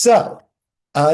So,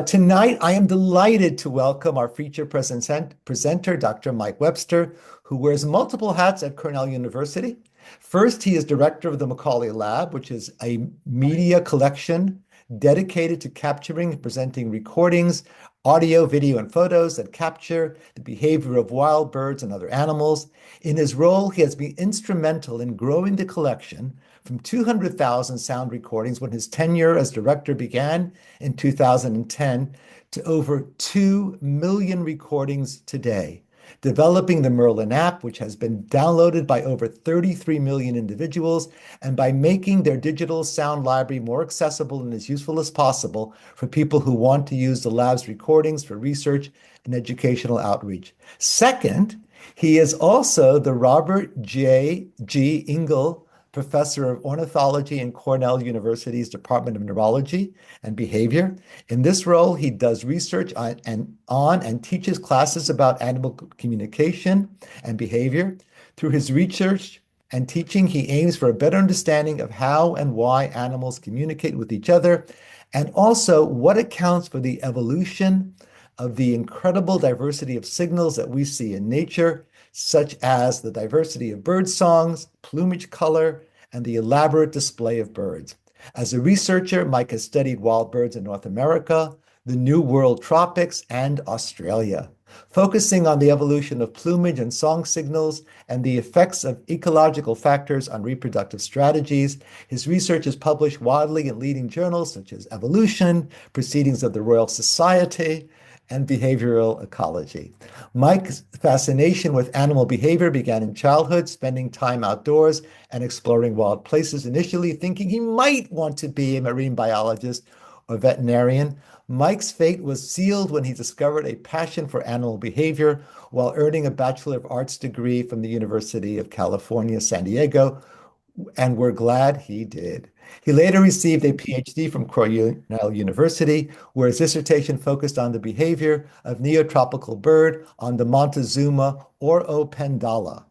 tonight I am delighted to welcome our feature presenter, Dr. Mike Webster, who wears multiple hats at Cornell University. First, he is director of the Macaulay Lab, which is a media collection dedicated to capturing and presenting recordings, audio, video, and photos that capture the behavior of wild birds and other animals. In his role, he has been instrumental in growing the collection from 200,000 sound recordings when his tenure as director began in 2010 to over 2 million recordings today, developing the Merlin app, which has been downloaded by over 33 million individuals, and by making their digital sound library more accessible and as useful as possible for people who want to use the lab's recordings for research and educational outreach. Second, he is also the Robert G. Engel Professor of Ornithology in Cornell University's Department of Neurology and Behavior. In this role, he does research on and teaches classes about animal communication and behavior. Through his research and teaching, he aims for a better understanding of how and why animals communicate with each other, and also what accounts for the evolution of the incredible diversity of signals that we see in nature, such as the diversity of bird songs, plumage color, and the elaborate display of birds. As a researcher, Mike has studied wild birds in North America, the New World tropics, and Australia, focusing on the evolution of plumage and song signals and the effects of ecological factors on reproductive strategies. His research is published widely in leading journals such as Evolution, Proceedings of the Royal Society, and Behavioral Ecology. Mike's fascination with animal behavior began in childhood, spending time outdoors and exploring wild places, initially thinking he might want to be a marine biologist or veterinarian. Mike's fate was sealed when he discovered a passion for animal behavior while earning a Bachelor of Arts degree from the University of California, San Diego, and we're glad he did. He later received a PhD from Cornell University, where his dissertation focused on the behavior of neotropical bird on the Montezuma Oroopendala.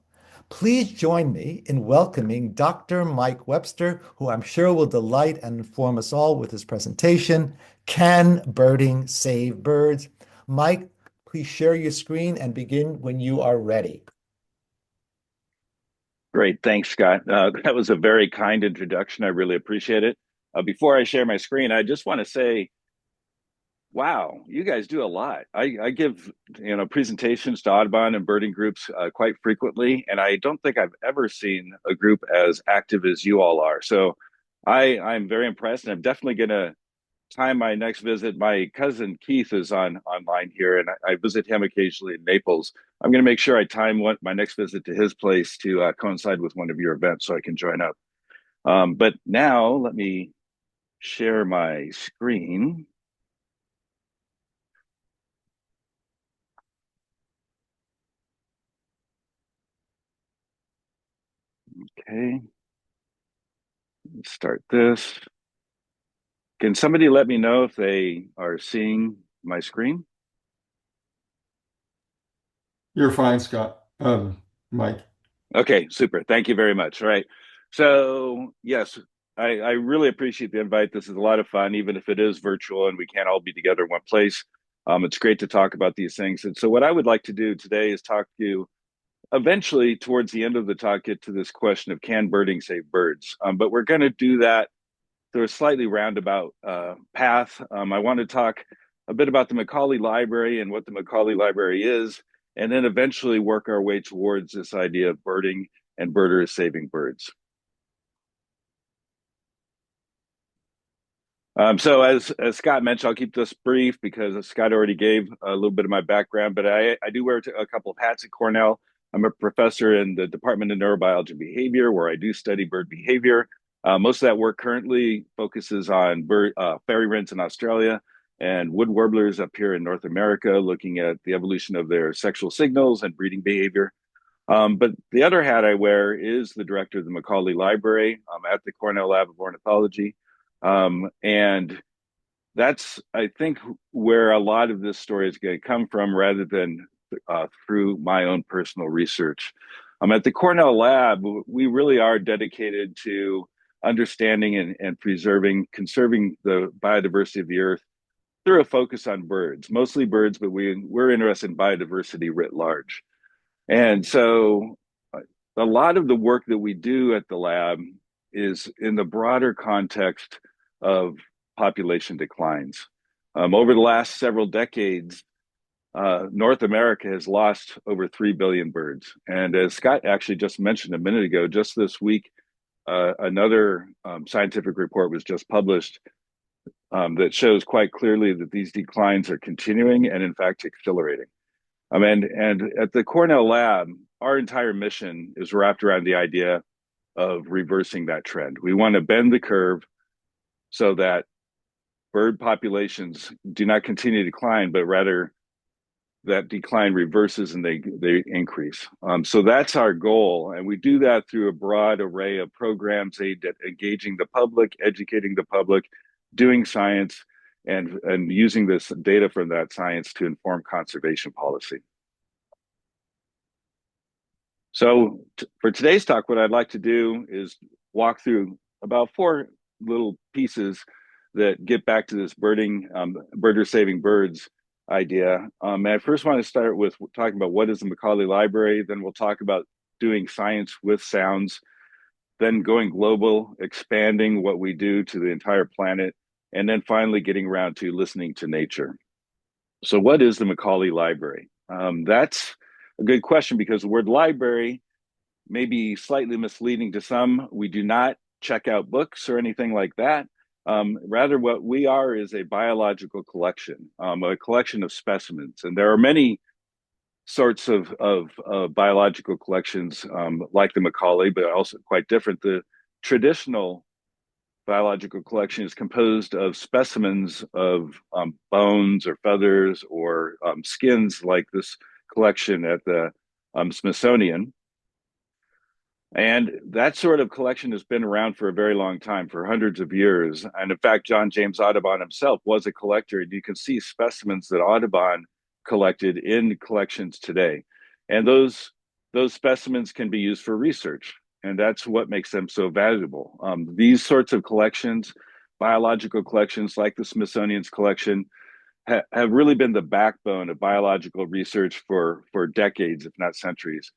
Please join me in welcoming Dr. Mike Webster, who I'm sure will delight and inform us all with his presentation, Can Birding Save Birds? Mike, please share your screen and begin when you are ready. Great. Thanks, Scott. That was a very kind introduction. I really appreciate it. Before I share my screen, I just want to say, wow, you guys do a lot. I give presentations to Audubon and birding groups quite frequently, and I don't think I've ever seen a group as active as you all are. So I'm very impressed, and I'm definitely going to time my next visit. My cousin Keith is online here, and I visit him occasionally in Naples. I'm going to make sure I time my next visit to his place to coincide with one of your events so I can join up. But now let me share my screen. Okay, let's start this. Can somebody let me know if they are seeing my screen? You're fine, Scott. Mike. Okay, super. Thank you very much. All right. So, yes, I really appreciate the invite. This is a lot of fun, even if it is virtual and we can't all be together in one place. It's great to talk about these things. And so, what I would like to do today is talk to you eventually, towards the end of the talk, get to this question of can birding save birds? But we're going to do that through a slightly roundabout path. I want to talk a bit about the Macaulay Library and what the Macaulay Library is, and then eventually work our way towards this idea of birding and birders saving birds. So as Scott mentioned, I'll keep this brief because Scott already gave a little bit of my background, but I do wear a couple of hats at Cornell. I'm a professor in the Department of Neurobiology and Behavior, where I do study bird behavior. Most of that work currently focuses on fairywrens in Australia and wood warblers up here in North America, looking at the evolution of their sexual signals and breeding behavior. But the other hat I wear is the director of the Macaulay Library at the Cornell Lab of Ornithology. And that's, I think, where a lot of this story is going to come from rather than through my own personal research. At the Cornell Lab, we really are dedicated to understanding and conserving the biodiversity of the earth through a focus on birds, mostly birds, but we're interested in biodiversity writ large. And so a lot of the work that we do at the lab is in the broader context of population declines. Over the last several decades, North America has lost over 3 billion birds. And as Scott actually just mentioned a minute ago, just this week, another scientific report was just published that shows quite clearly that these declines are continuing and in fact accelerating. And at the Cornell Lab, our entire mission is wrapped around the idea of reversing that trend. We want to bend the curve so that bird populations do not continue to decline, but rather that decline reverses and they increase. So that's our goal. And we do that through a broad array of programs aimed at engaging the public, educating the public, doing science, and using this data from that science to inform conservation policy. So for today's talk, what I'd like to do is walk through about 4 little pieces that get back to this birders saving birds idea. And I first want to start with talking about what is the Macaulay Library. Then we'll talk about doing science with sounds, then going global, expanding what we do to the entire planet, and then finally getting around to listening to nature. So what is the Macaulay Library? That's a good question because the word library may be slightly misleading to some. We do not check out books or anything like that. Rather, what we are is a biological collection, a collection of specimens. And there are many sorts of biological collections like the Macaulay, but also quite different. The traditional biological collection is composed of specimens of bones or feathers or skins, like this collection at the Smithsonian. And that sort of collection has been around for a very long time, for hundreds of years. And in fact, John James Audubon himself was a collector, and you can see specimens that Audubon collected in collections today. And those specimens can be used for research, and that's what makes them so valuable. These sorts of collections, biological collections like the Smithsonian's collection, have really been the backbone of biological research for decades, if not centuries.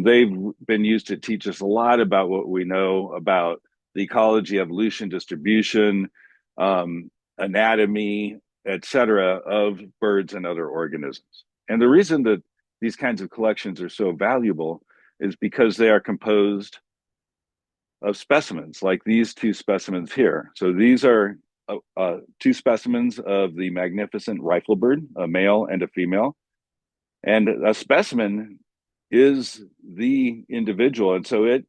They've been used to teach us a lot about what we know about the ecology, evolution, distribution, anatomy, etc., of birds and other organisms. And the reason that these kinds of collections are so valuable is because they are composed of specimens, like these 2 specimens here. So these are 2 specimens of the magnificent riflebird, a male and a female. And a specimen is the individual, and so it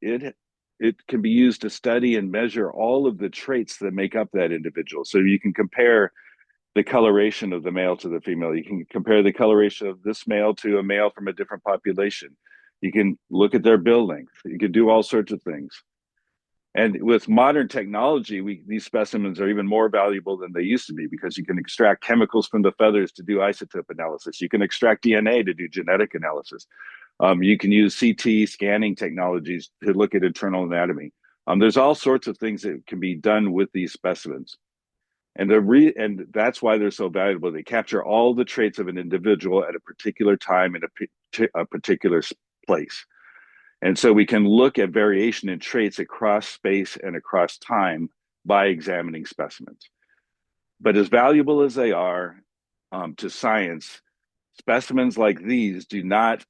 can be used to study and measure all of the traits that make up that individual. So you can compare the coloration of the male to the female. You can compare the coloration of this male to a male from a different population. You can look at their bill length. You can do all sorts of things. And with modern technology, these specimens are even more valuable than they used to be, because you can extract chemicals from the feathers to do isotope analysis. You can extract DNA to do genetic analysis. You can use CT scanning technologies to look at internal anatomy. There's all sorts of things that can be done with these specimens. And that's why they're so valuable. They capture all the traits of an individual at a particular time in a particular place. And so we can look at variation in traits across space and across time by examining specimens. But as valuable as they are to science, specimens like these do not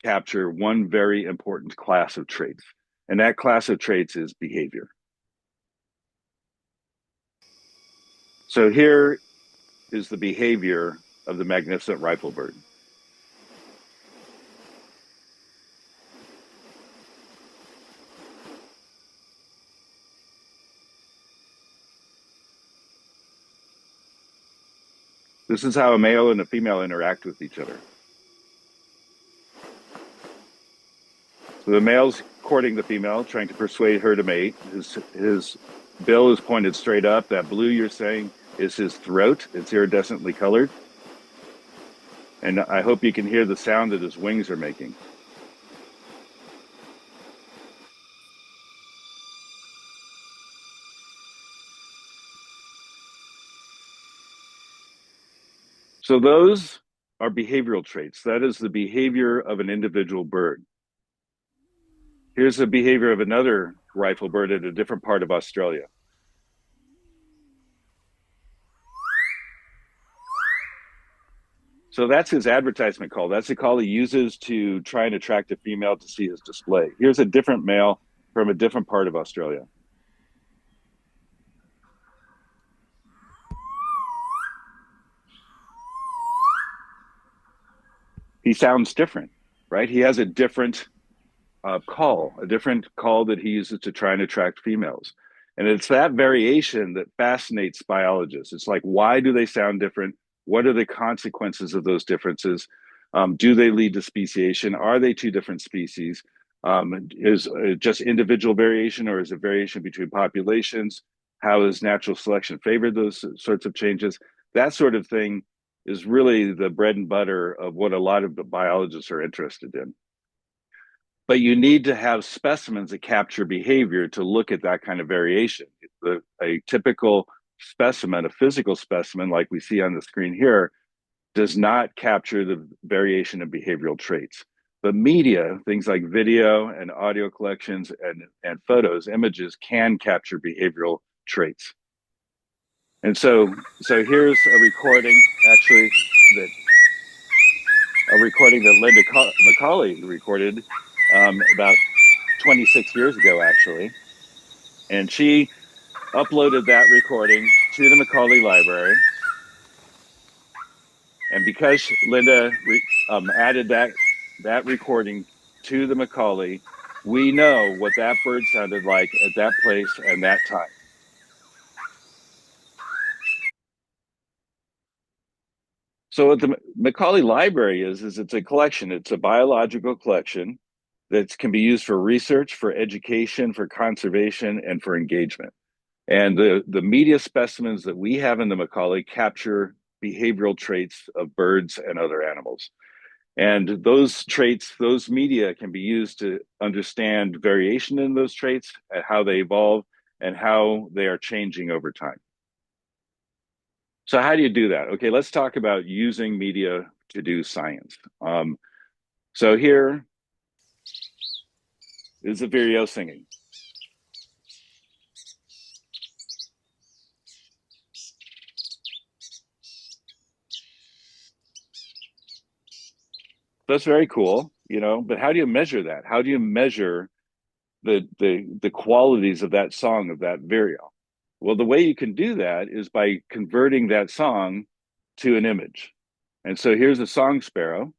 capture one very important class of traits, and that class of traits is behavior. So here is the behavior of the magnificent riflebird. This is how a male and a female interact with each other. So the male's courting the female, trying to persuade her to mate. His bill is pointed straight up. That blue you're saying is his throat. It's iridescently colored. And I hope you can hear the sound that his wings are making. So those are behavioral traits. That is the behavior of an individual bird. Here's the behavior of another rifle bird at a different part of Australia. So that's his advertisement call. That's the call he uses to try and attract a female to see his display. Here's a different male from a different part of Australia. He sounds different, right? He has a different a different call that he uses to try and attract females. And it's that variation that fascinates biologists. It's like, why do they sound different? What are the consequences of those differences? Do they lead to speciation? Are they two different species? Is it just individual variation, or is it variation between populations? How has natural selection favored those sorts of changes? That sort of thing is really the bread and butter of what a lot of the biologists are interested in. But you need to have specimens that capture behavior to look at that kind of variation. A typical specimen, a physical specimen like we see on the screen here, does not capture the variation in behavioral traits. But media, things like video and audio collections and photos, images, can capture behavioral traits. And so here's a recording, actually, that Linda Macaulay recorded about 26 years ago, actually. And she uploaded that recording to the Macaulay Library. And because Linda added that recording to the Macaulay, we know what that bird sounded like at that place and that time. So what the Macaulay Library is it's a collection. It's a biological collection that can be used for research, for education, for conservation, and for engagement. And the media specimens that we have in the Macaulay capture behavioral traits of birds and other animals. And those traits, those media can be used to understand variation in those traits, how they evolve, and how they are changing over time. So how do you do that? Okay, let's talk about using media to do science. So here is a vireo singing. That's very cool, but how do you measure that? How do you measure the qualities of that song, of that vireo? Well, the way you can do that is by converting that song to an image. And so here's a song sparrow,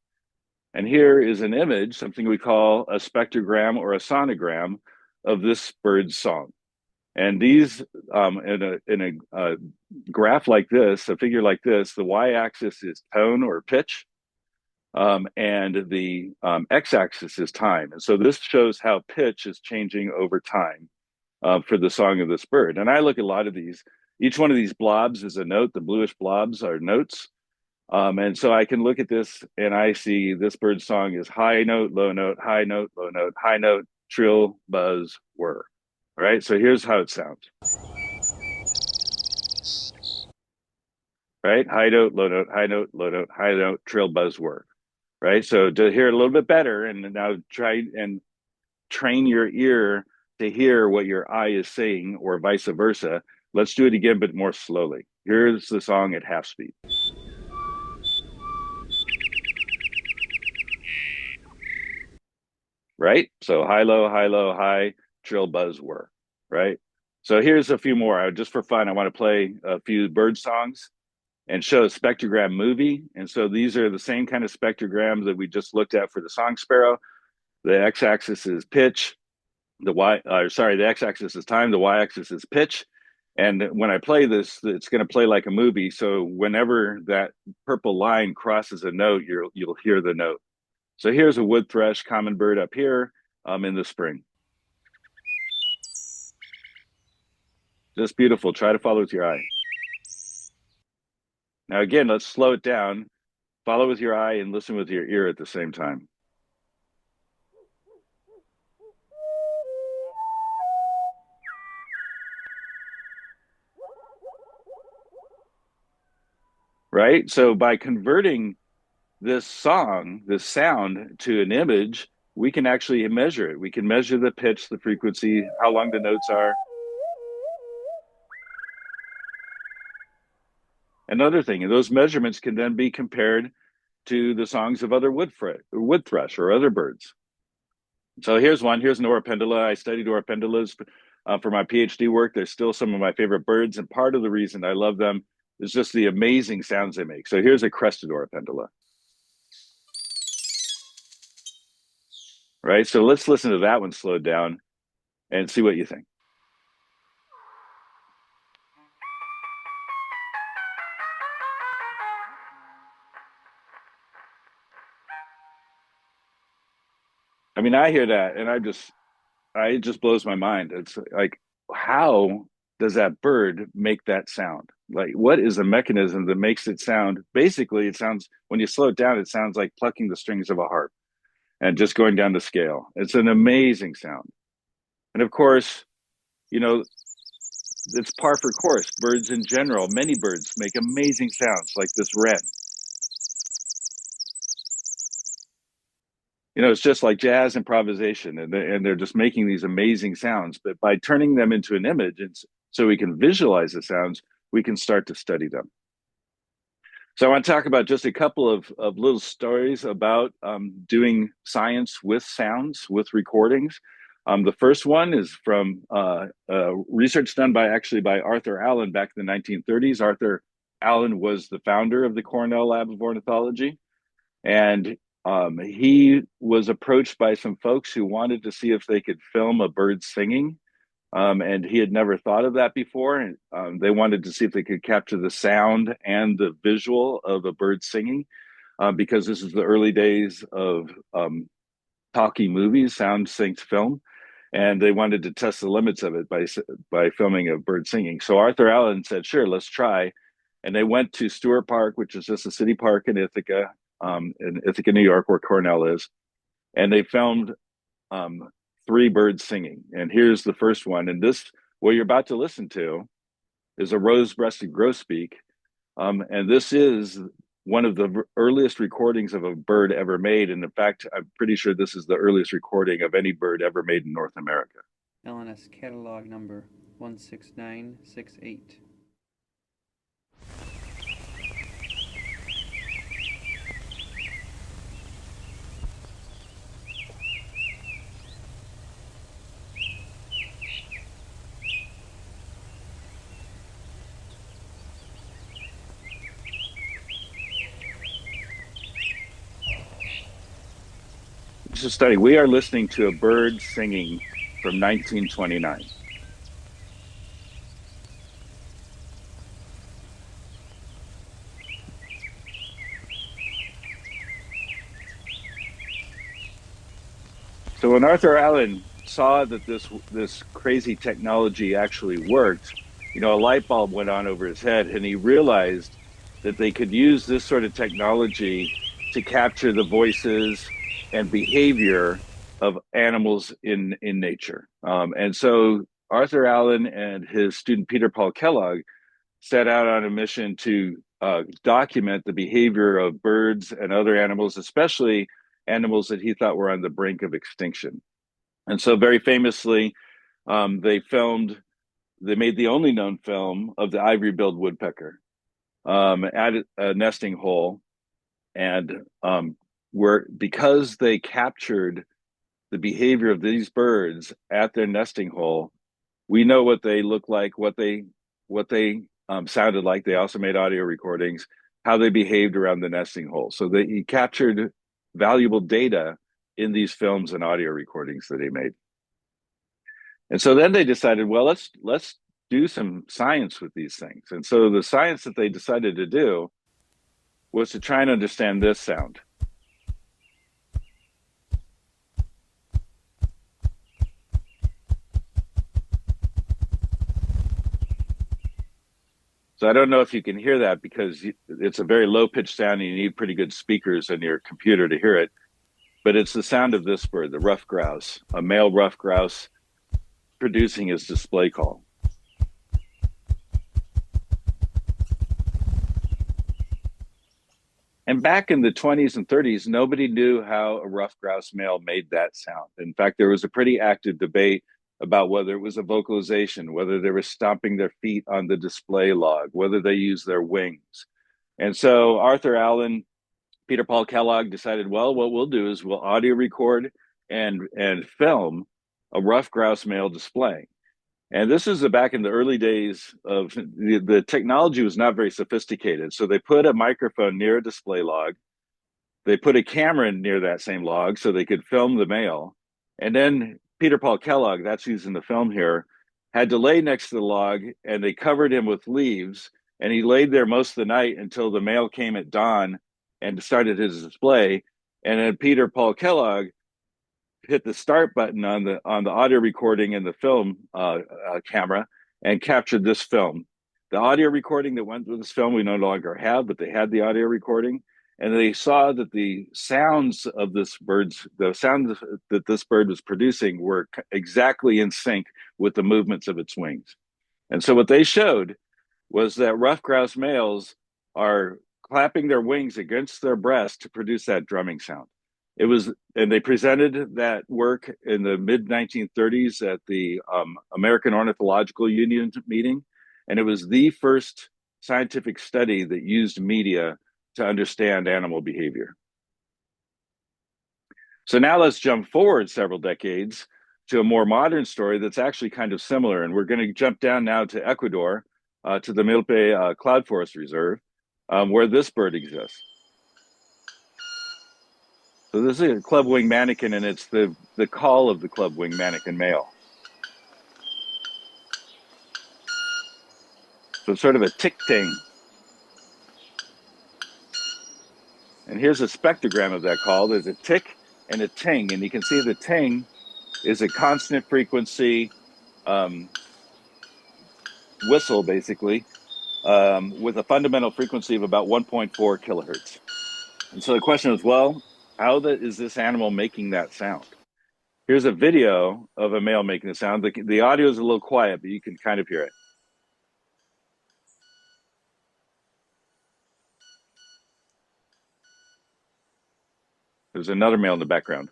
and here is an image, something we call a spectrogram or a sonogram of this bird's song. And these, in a graph like this, a figure like this, the y-axis is tone or pitch, and the x-axis is time. And so this shows how pitch is changing over time for the song of this bird. And I look at a lot of these. Each one of these blobs is a note. The bluish blobs are notes. And so I can look at this and I see this bird's song is high note, low note, high note, low note, high note, trill, buzz, whir. All right, so here's how it sounds. Right, high note, low note, high note, low note, high note, trill, buzz, whir. Right, so to hear it a little bit better, and now try and train your ear to hear what your eye is saying, or vice versa. Let's do it again, but more slowly. Here's the song at half speed. Right? So high, low, high, trill, buzz, whir. Right? So here's a few more. Just for fun, I want to play a few bird songs and show a spectrogram movie. And so these are the same kind of spectrograms that we just looked at for the song sparrow. The x-axis is pitch. The x-axis is time. The y-axis is pitch. And when I play this, it's going to play like a movie. So whenever that purple line crosses a note, you'll hear the note. So here's a wood thrush, common bird up here in the spring. Just beautiful. Try to follow with your eye. Now again, let's slow it down. Follow with your eye and listen with your ear at the same time. right? So by converting this song, this sound to an image, we can actually measure it. We can measure the pitch, the frequency, how long the notes are. Another thing, and those measurements can then be compared to the songs of other wood thrush or other birds. So here's one. Here's an Orapendula. I studied Orapendulas for my PhD work. They're still some of my favorite birds, and part of the reason I love them is just the amazing sounds they make. So here's a crested Orapendula. Right? So let's listen to that one slowed down and see what you think. I mean, I hear that and it just blows my mind. It's like, how does that bird make that sound? Like, what is the mechanism that makes it sound? Basically, it sounds, when you slow it down, it sounds like plucking the strings of a harp and just going down the scale. It's an amazing sound. And of course, you know, it's par for course. Birds in general, many birds make amazing sounds like this wren. You know, it's just like jazz improvisation, and they're just making these amazing sounds. But by turning them into an image, so we can visualize the sounds, we can start to study them. So I want to talk about just a couple of little stories about doing science with sounds, with recordings. The first one is from research done by Arthur Allen back in the 1930s. Arthur Allen was the founder of the Cornell Lab of Ornithology. And he was approached by some folks who wanted to see if they could film a bird singing. And he had never thought of that before. And they wanted to see if they could capture the sound and the visual of a bird singing, because this is the early days of talkie movies, sound synced film. And they wanted to test the limits of it by filming a bird singing. So Arthur Allen said, sure, let's try. And they went to Stewart Park, which is just a city park in Ithaca, New York, where Cornell is. And they filmed 3 birds singing. And here's the first one. And this, what you're about to listen to, is a rose-breasted grosbeak. And this is one of the earliest recordings of a bird ever made. And in fact, I'm pretty sure this is the earliest recording of any bird ever made in North America. LNS catalog number 16968. Just a study. We are listening to a bird singing from 1929. So when Arthur Allen saw that this crazy technology actually worked, you know, a light bulb went on over his head, and he realized that they could use this sort of technology to capture the voices and behavior of animals in nature. And so Arthur Allen and his student Peter Paul Kellogg set out on a mission to document the behavior of birds and other animals, especially animals that he thought were on the brink of extinction. And so very famously, they made the only known film of the ivory-billed woodpecker at a nesting hole. And because they captured the behavior of these birds at their nesting hole, we know what they look like, what they sounded like. They also made audio recordings, how they behaved around the nesting hole. So he captured valuable data in these films and audio recordings that he made. And so then they decided, well, let's do some science with these things. And so the science that they decided to do was to try and understand this sound. So I don't know if you can hear that because it's a very low pitched sound and you need pretty good speakers in your computer to hear it. But it's the sound of this bird, the ruffed grouse, a male ruffed grouse producing his display call. And back in the 20s and 30s, nobody knew how a ruffed grouse male made that sound. In fact, there was a pretty active debate about whether it was a vocalization, whether they were stomping their feet on the display log, whether they used their wings. And so Arthur Allen, Peter Paul Kellogg decided, well, what we'll do is we'll audio record and film a ruffed grouse male displaying. And this is back in the early days of the technology was not very sophisticated. So they put a microphone near a display log. They put a camera near that same log so they could film the male. And then Peter Paul Kellogg, that's who's in the film here, had to lay next to the log and they covered him with leaves. And he laid there most of the night until the male came at dawn and started his display. And then Peter Paul Kellogg hit the start button on the audio recording and the film camera and captured this film. The audio recording that went with this film we no longer have, but they had the audio recording, and they saw that the sounds of the sounds that this bird was producing were exactly in sync with the movements of its wings. And so what they showed was that ruffed grouse males are clapping their wings against their breast to produce that drumming sound. And they presented that work in the mid 1930s at the American Ornithological Union meeting. And it was the first scientific study that used media to understand animal behavior. So now let's jump forward several decades to a more modern story that's actually kind of similar. And we're going to jump down now to Ecuador, to the Milpe Cloud Forest Reserve, where this bird exists. So this is a club-wing manakin, and it's the call of the club-wing manakin male. So it's sort of a tick-ting. And here's a spectrogram of that call. There's a tick and a ting, and you can see the ting is a constant frequency whistle, basically, with a fundamental frequency of about 1.4 kilohertz. And so the question is, well, how is this animal making that sound? Here's a video of a male making the sound. The audio is a little quiet, but you can kind of hear it. There's another male in the background.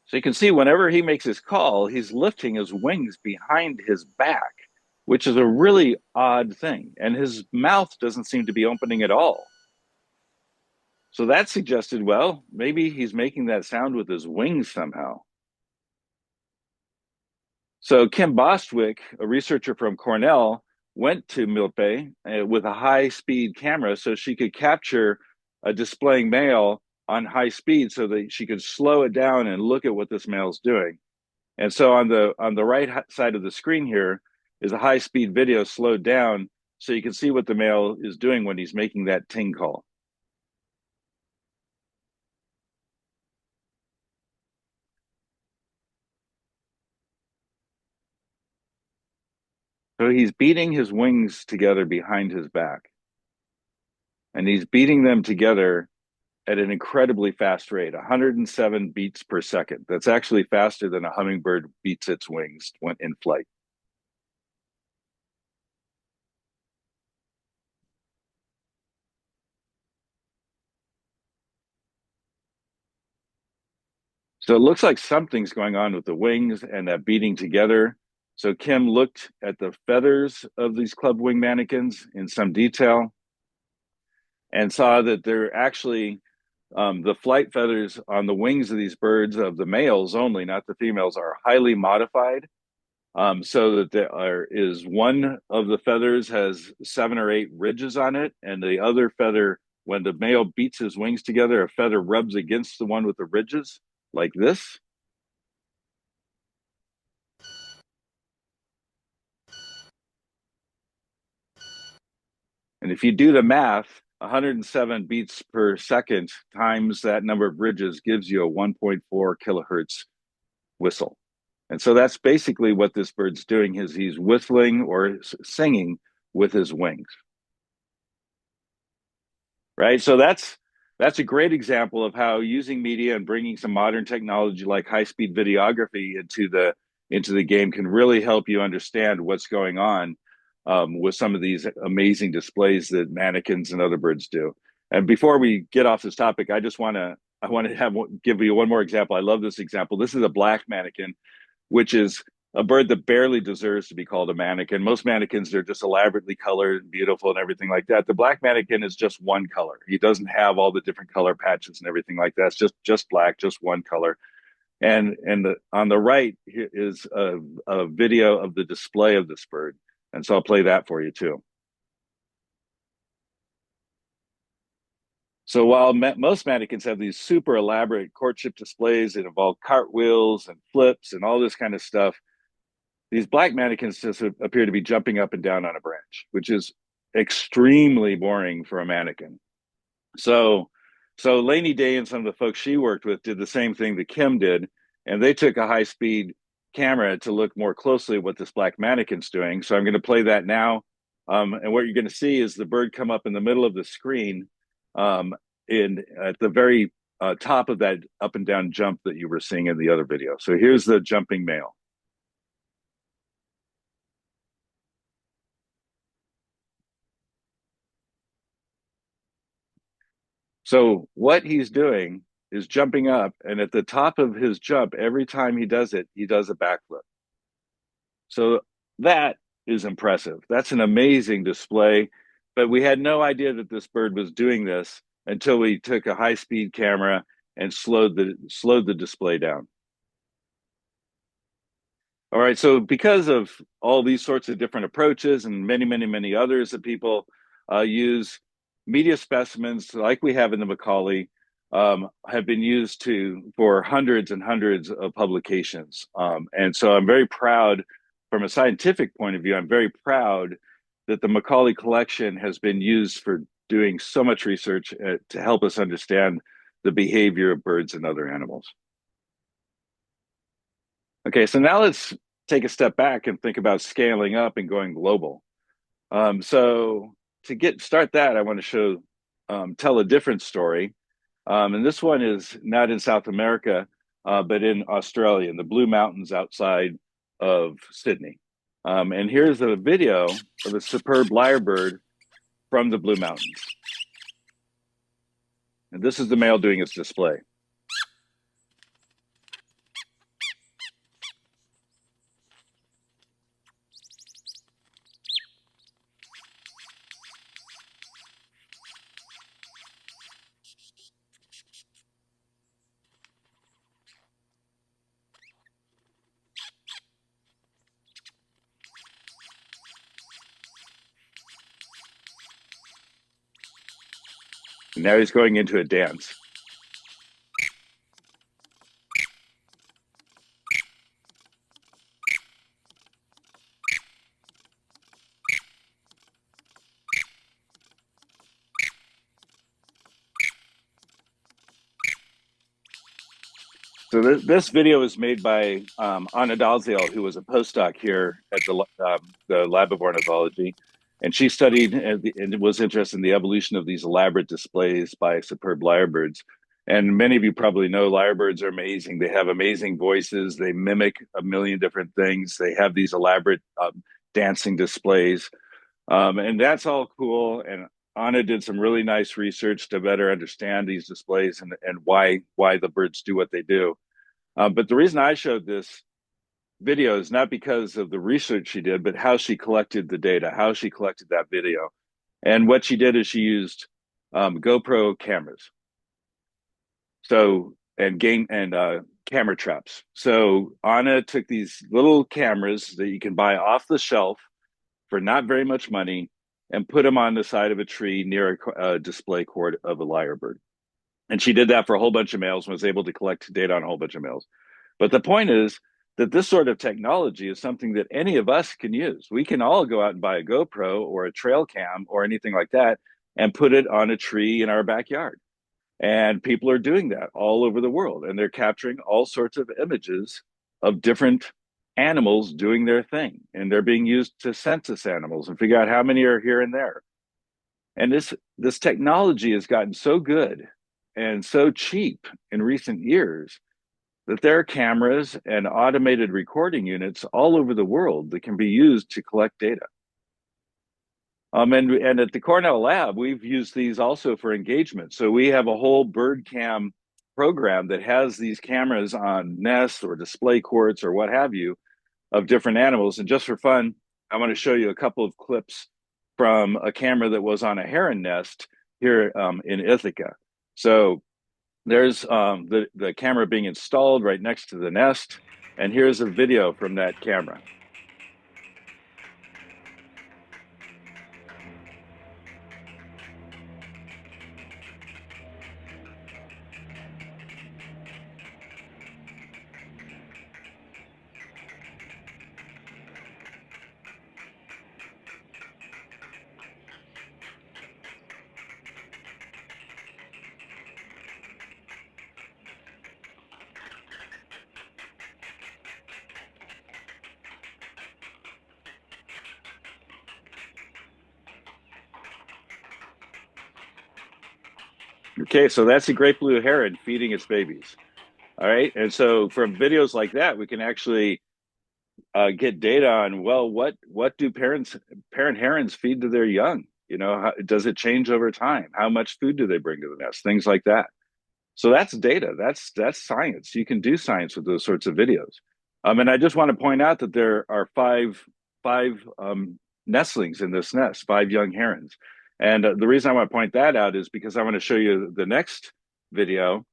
So you can see whenever he makes his call, he's lifting his wings behind his back, which is a really odd thing. And his mouth doesn't seem to be opening at all. So that suggested, well, maybe he's making that sound with his wings somehow. So Kim Bostwick, a researcher from Cornell, went to Milpe with a high-speed camera so she could capture a displaying male on high speed so that she could slow it down and look at what this male's doing. And so on the right side of the screen here is a high-speed video slowed down so you can see what the male is doing when he's making that ting call. So he's beating his wings together behind his back. And he's beating them together at an incredibly fast rate, 107 beats per second. That's actually faster than a hummingbird beats its wings when in flight. So it looks like something's going on with the wings and that beating together. So Kim looked at the feathers of these club wing manakins in some detail and saw that they're actually the flight feathers on the wings of these birds, of the males only, not the females, are highly modified. So that there is one of the feathers has 7 or 8 ridges on it, and the other feather, when the male beats his wings together, a feather rubs against the one with the ridges, like this. And if you do the math, 107 beats per second times that number of ridges gives you a 1.4 kilohertz whistle. And so that's basically what this bird's doing, is he's whistling or singing with his wings. Right? So that's a great example of how using media and bringing some modern technology like high-speed videography into the game can really help you understand what's going on with some of these amazing displays that manakins and other birds do. And before we get off this topic, I want to give you one more example. I love this example. This is a black manakin, which is a bird that barely deserves to be called a manakin. Most manakins, they're just elaborately colored and beautiful and everything like that. The black manakin is just one color. He doesn't have all the different color patches and everything like that. It's just black, just one color. And on the right is a video of the display of this bird. And so I'll play that for you too. So while most mannequins have these super elaborate courtship displays that involve cartwheels and flips and all this kind of stuff, these black mannequins just appear to be jumping up and down on a branch, which is extremely boring for a mannequin. So Lainey Day and some of the folks she worked with did the same thing that Kim did, and they took a high-speed camera to look more closely at what this black mannequin's doing. So I'm going to play that now. And what you're going to see is the bird come up in the middle of the screen at the very top of that up and down jump that you were seeing in the other video. So here's the jumping male. So what he's doing is jumping up, and at the top of his jump, every time he does it, he does a backflip. So that is impressive. That's an amazing display, but we had no idea that this bird was doing this until we took a high-speed camera and slowed the display down. All right, so because of all these sorts of different approaches and many others that people use, media specimens like we have in the Macaulay have been used for hundreds and hundreds of publications. And so I'm very proud, from a scientific point of view, I'm very proud that the Macaulay collection has been used for doing so much research to help us understand the behavior of birds and other animals. Okay, so now let's take a step back and think about scaling up and going global. So to start that, I want to tell a different story. And this one is not in South America, but in Australia, in the Blue Mountains outside of Sydney. And here's a video of a superb lyrebird from the Blue Mountains. And this is the male doing its display. And now he's going into a dance. So this video was made by Anna Dalziel, who was a postdoc here at the Lab of Ornithology. And she studied and was interested in the evolution of these elaborate displays by superb lyrebirds. And many of you probably know lyrebirds are amazing. They have amazing voices. They mimic a million different things. They have these elaborate dancing displays. And that's all cool. And Anna did some really nice research to better understand these displays and why the birds do what they do. But the reason I showed this video is not because of the research she did, but how she collected the data, how she collected that video. And what she did is she used GoPro cameras. So, and camera traps. So Anna took these little cameras that you can buy off the shelf for not very much money and put them on the side of a tree near a display court of a lyrebird. And she did that for a whole bunch of males and was able to collect data on a whole bunch of males. But the point is that this sort of technology is something that any of us can use. We can all go out and buy a GoPro or a trail cam or anything like that and put it on a tree in our backyard. And people are doing that all over the world. And they're capturing all sorts of images of different animals doing their thing. And they're being used to census animals and figure out how many are here and there. And this technology has gotten so good and so cheap in recent years that there are cameras and automated recording units all over the world that can be used to collect data. And at the Cornell Lab, we've used these also for engagement. So we have a whole bird cam program that has these cameras on nests or display courts or what have you of different animals. And just for fun, I want to show you a couple of clips from a camera that was on a heron nest here in Ithaca. So there's the camera being installed right next to the nest. And here's a video from that camera. Okay, so that's a great blue heron feeding its babies. All right, and so from videos like that, we can actually get data on, well, what do parent herons feed to their young? You know, does it change over time? How much food do they bring to the nest? Things like that. So that's data. That's science. You can do science with those sorts of videos. And I just want to point out that there are five nestlings in this nest, five young herons. And the reason I want to point that out is because I want to show you the next video,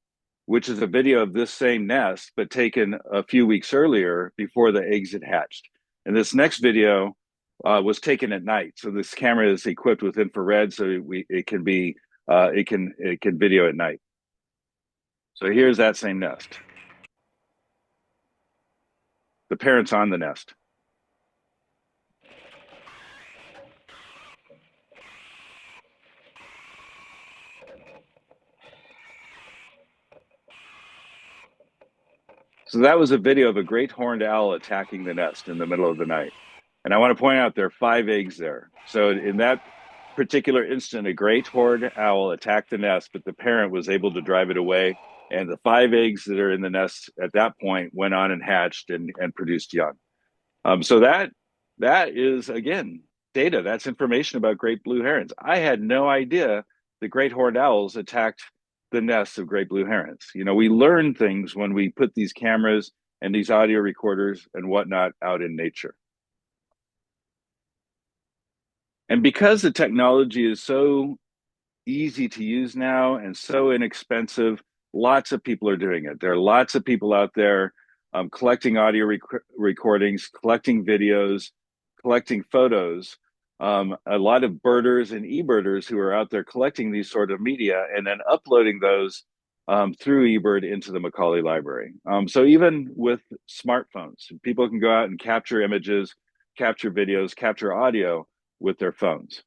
which is a video of this same nest, but taken a few weeks earlier before the eggs had hatched. And this next video was taken at night. So this camera is equipped with infrared, so it can video at night. So here's that same nest. The parents on the nest. So that was a video of a great horned owl attacking the nest in the middle of the night. And I want to point out there are 5 eggs there. So in that particular instant, a great horned owl attacked the nest, but the parent was able to drive it away. And the 5 eggs that are in the nest at that point went on and hatched and produced young. So that is, again, data. That's information about great blue herons. I had no idea the great horned owls attacked the nests of great blue herons. You know, we learn things when we put these cameras and these audio recorders and whatnot out in nature. And because the technology is so easy to use now and so inexpensive, lots of people are doing it. There are lots of people out there collecting audio recordings, collecting videos, collecting photos. A lot of birders and e-birders who are out there collecting these sort of media and then uploading those through eBird into the Macaulay Library. So even with smartphones, people can go out and capture images, capture videos, capture audio with their phones.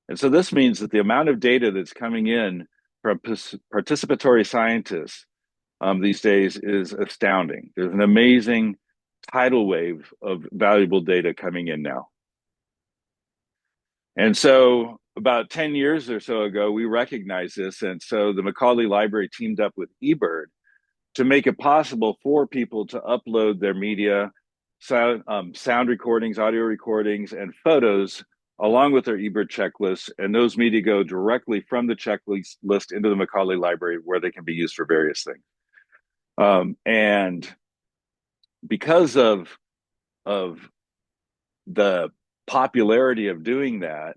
And so this means that the amount of data that's coming in from participatory scientists these days is astounding. There's an amazing tidal wave of valuable data coming in now. And so about 10 years or so ago, we recognized this. And so the Macaulay Library teamed up with eBird to make it possible for people to upload their media, sound recordings, audio recordings, and photos along with their eBird checklist. And those media go directly from the checklist into the Macaulay Library where they can be used for various things. And because of the popularity of doing that,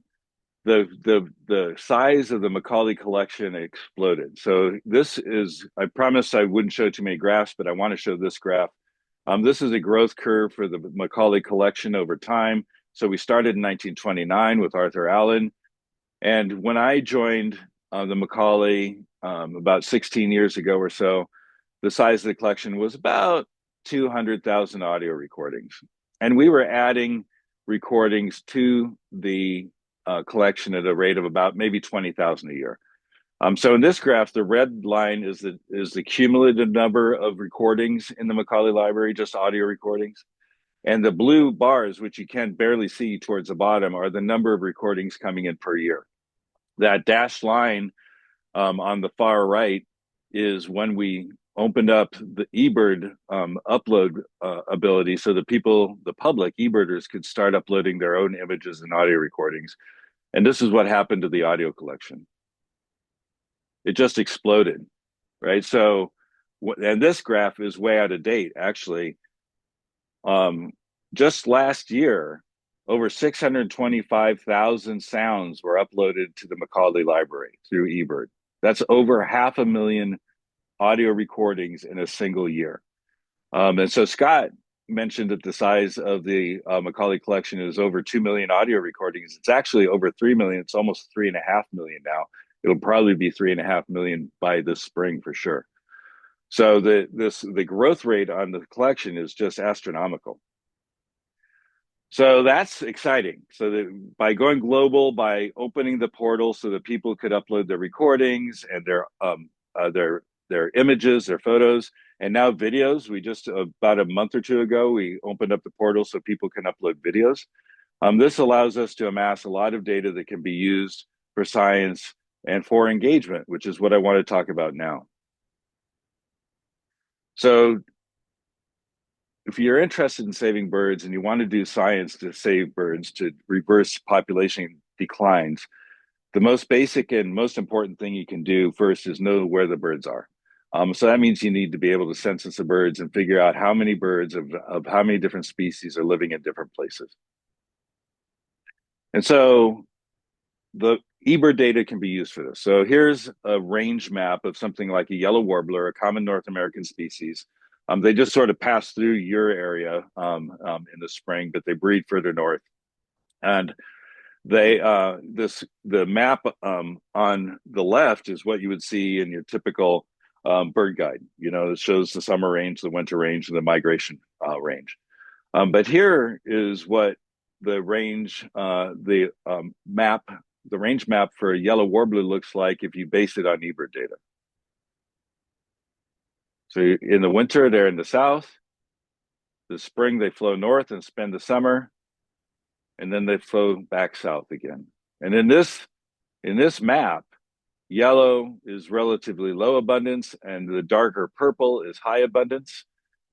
the size of the Macaulay collection exploded. So this is, I promised I wouldn't show too many graphs, but I want to show this graph. This is a growth curve for the Macaulay collection over time. So we started in 1929 with Arthur Allen. And when I joined the Macaulay about 16 years ago or so, the size of the collection was about 200,000 audio recordings. And we were adding recordings to the collection at a rate of about maybe 20,000 a year. So in this graph, the red line is the cumulative number of recordings in the Macaulay Library, just audio recordings. And the blue bars, which you can barely see towards the bottom, are the number of recordings coming in per year. That dashed line on the far right is when we opened up the eBird upload ability so that people, the public, eBirders, could start uploading their own images and audio recordings. And this is what happened to the audio collection. It just exploded, right? So, and this graph is way out of date, actually. Just last year, over 625,000 sounds were uploaded to the Macaulay Library through eBird. That's over 500,000 audio recordings in a single year. And so Scott mentioned that the size of the Macaulay collection is over 2 million audio recordings. It's actually over 3 million. It's almost 3.5 million now. It'll probably be 3.5 million by this spring for sure. So the growth rate on the collection is just astronomical. So that's exciting. So that by going global, by opening the portal so that people could upload their recordings and their images, their photos, and now videos. We just about a month or two ago, we opened up the portal so people can upload videos. This allows us to amass a lot of data that can be used for science and for engagement, which is what I want to talk about now. So if you're interested in saving birds and you want to do science to save birds, to reverse population declines, the most basic and most important thing you can do first is know where the birds are. So that means you need to be able to census the birds and figure out how many birds of how many different species are living in different places. And so the eBird data can be used for this. So here's a range map of something like a yellow warbler, a common North American species. They just sort of pass through your area in the spring, but they breed further north. And they the map on the left is what you would see in your typical bird guide. You know, it shows the summer range, the winter range, and the migration range. But here is what the range the range map for a yellow warbler looks like if you base it on eBird data. So in the winter, they're in the south. The spring, they flow north and spend the summer, and then they flow back south again. And in this map, yellow is relatively low abundance, and the darker purple is high abundance.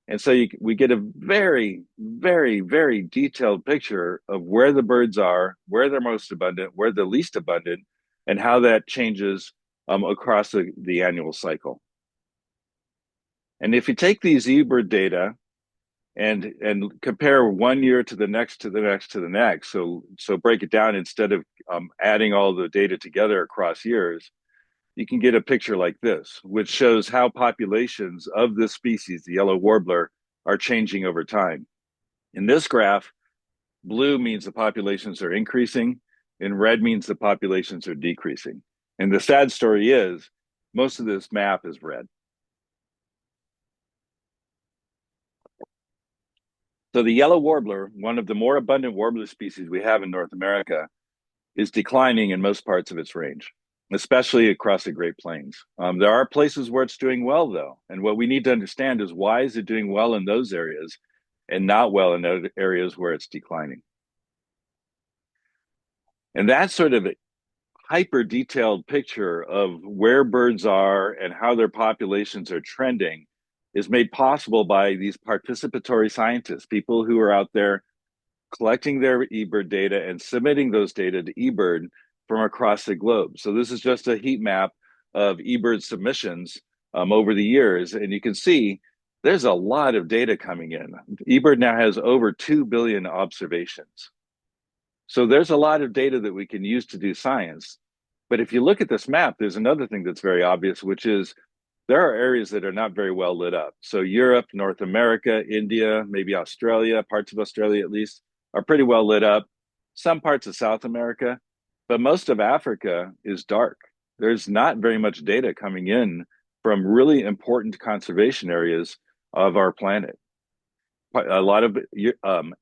And so we get a very, very, very detailed picture of where the birds are, where they're most abundant, where they're least abundant, and how that changes across the annual cycle. And if you take these eBird data and compare 1 year to the next, to the next, to the next, so break it down instead of adding all the data together across years, you can get a picture like this, which shows how populations of this species, the yellow warbler, are changing over time. In this graph, blue means the populations are increasing, and red means the populations are decreasing. And the sad story is, most of this map is red. So the yellow warbler, one of the more abundant warbler species we have in North America, is declining in most parts of its range, especially across the Great Plains. There are places where it's doing well, though. And what we need to understand is why is it doing well in those areas and not well in other areas where it's declining? And that sort of hyper detailed picture of where birds are and how their populations are trending is made possible by these participatory scientists, people who are out there collecting their eBird data and submitting those data to eBird from across the globe. So this is just a heat map of eBird submissions over the years. And you can see there's a lot of data coming in. eBird now has over 2 billion observations. So there's a lot of data that we can use to do science. But if you look at this map, there's another thing that's very obvious, which is there are areas that are not very well lit up. So Europe, North America, India, maybe Australia, parts of Australia at least, are pretty well lit up. Some parts of South America, but most of Africa is dark. There's not very much data coming in from really important conservation areas of our planet. A lot of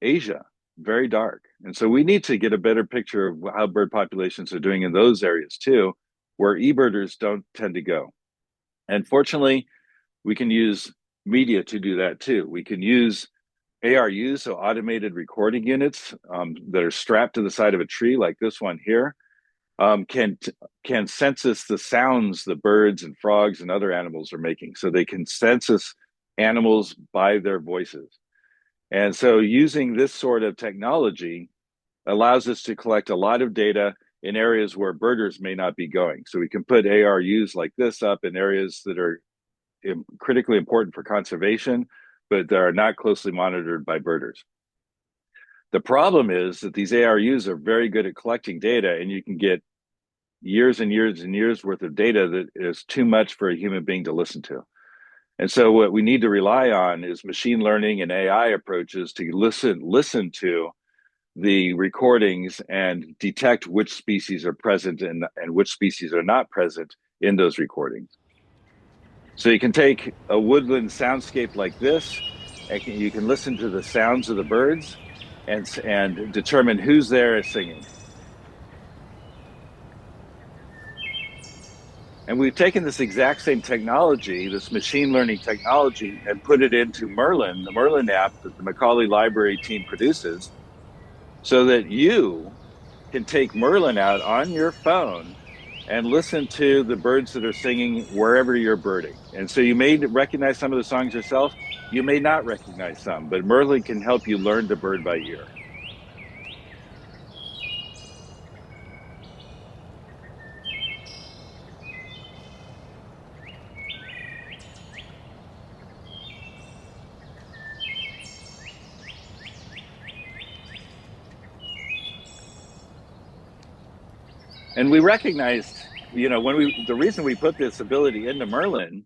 Asia, very dark. And so we need to get a better picture of how bird populations are doing in those areas too, where eBirders don't tend to go. And fortunately, we can use media to do that too. We can use ARUs, so automated recording units that are strapped to the side of a tree like this one here, can census the sounds the birds and frogs and other animals are making. So they can census animals by their voices. And so using this sort of technology allows us to collect a lot of data in areas where birders may not be going. So we can put ARUs like this up in areas that are critically important for conservation, but that are not closely monitored by birders. The problem is that these ARUs are very good at collecting data, and you can get years and years and years worth of data that is too much for a human being to listen to. And so what we need to rely on is machine learning and AI approaches to listen to the recordings and detect which species are present and which species are not present in those recordings. So you can take a woodland soundscape like this, and you can listen to the sounds of the birds and determine who's there singing. And we've taken this exact same technology, this machine learning technology, and put it into Merlin, the Merlin app that the Macaulay Library team produces, so that you can take Merlin out on your phone and listen to the birds that are singing wherever you're birding. And so you may recognize some of the songs yourself, you may not recognize some, but Merlin can help you learn to bird by ear. And we recognized, the reason we put this ability into Merlin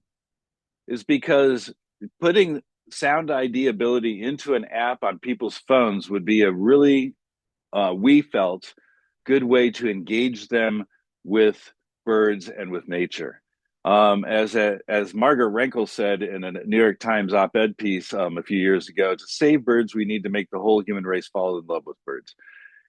is because putting sound ID ability into an app on people's phones would be a really, we felt, good way to engage them with birds and with nature. As Margaret Renkel said in a New York Times op-ed piece a few years ago, to save birds, we need to make the whole human race fall in love with birds.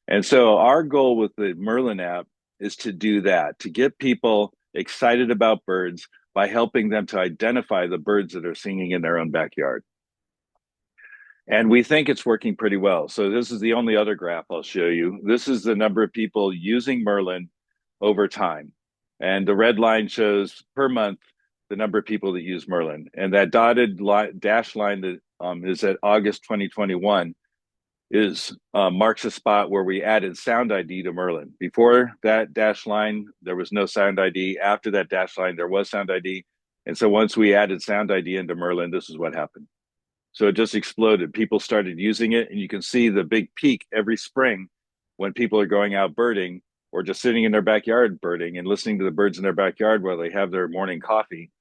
And so our goal with the Merlin app is to do that, to get people excited about birds by helping them to identify the birds that are singing in their own backyard. And we think it's working pretty well. So this is the only other graph I'll show you. This is the number of people using Merlin over time. And the red line shows per month the number of people that use Merlin. And that dotted dash line that is at August 2021 marks a spot where we added sound ID to Merlin. Before that dash line, there was no sound ID. After that dash line, there was sound ID. And so once we added sound ID into Merlin, this is what happened. So it just exploded. People started using it, and you can see the big peak every spring when people are going out birding or just sitting in their backyard birding and listening to the birds in their backyard while they have their morning coffee.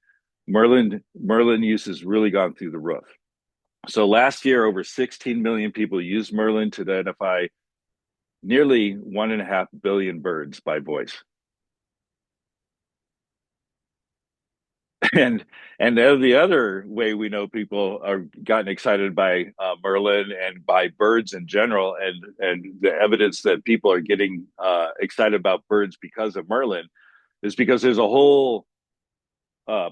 Merlin use has really gone through the roof. So last year, over 16 million people used Merlin to identify nearly 1.5 billion birds by voice. And the other way we know people are gotten excited by Merlin and by birds in general, and the evidence that people are getting excited about birds because of Merlin is because there's a whole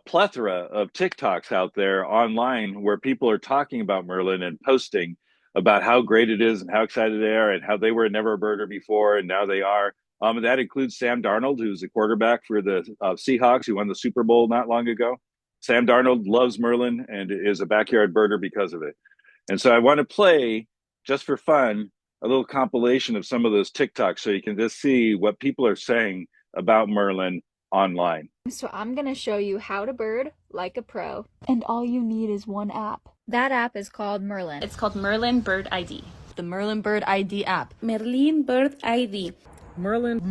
plethora of TikToks out there online where people are talking about Merlin and posting about how great it is and how excited they are and how they were never a birder before and now they are. That includes Sam Darnold, who's the quarterback for the Seahawks, who won the Super Bowl not long ago. Sam Darnold loves Merlin and is a backyard birder because of it. And so I want to play, just for fun, a little compilation of some of those TikToks so you can just see what people are saying about Merlin online. So I'm going to show you how to bird like a pro. And all you need is one app. That app is called Merlin. It's called Merlin Bird ID. The Merlin Bird ID app. Merlin Bird ID. Merlin.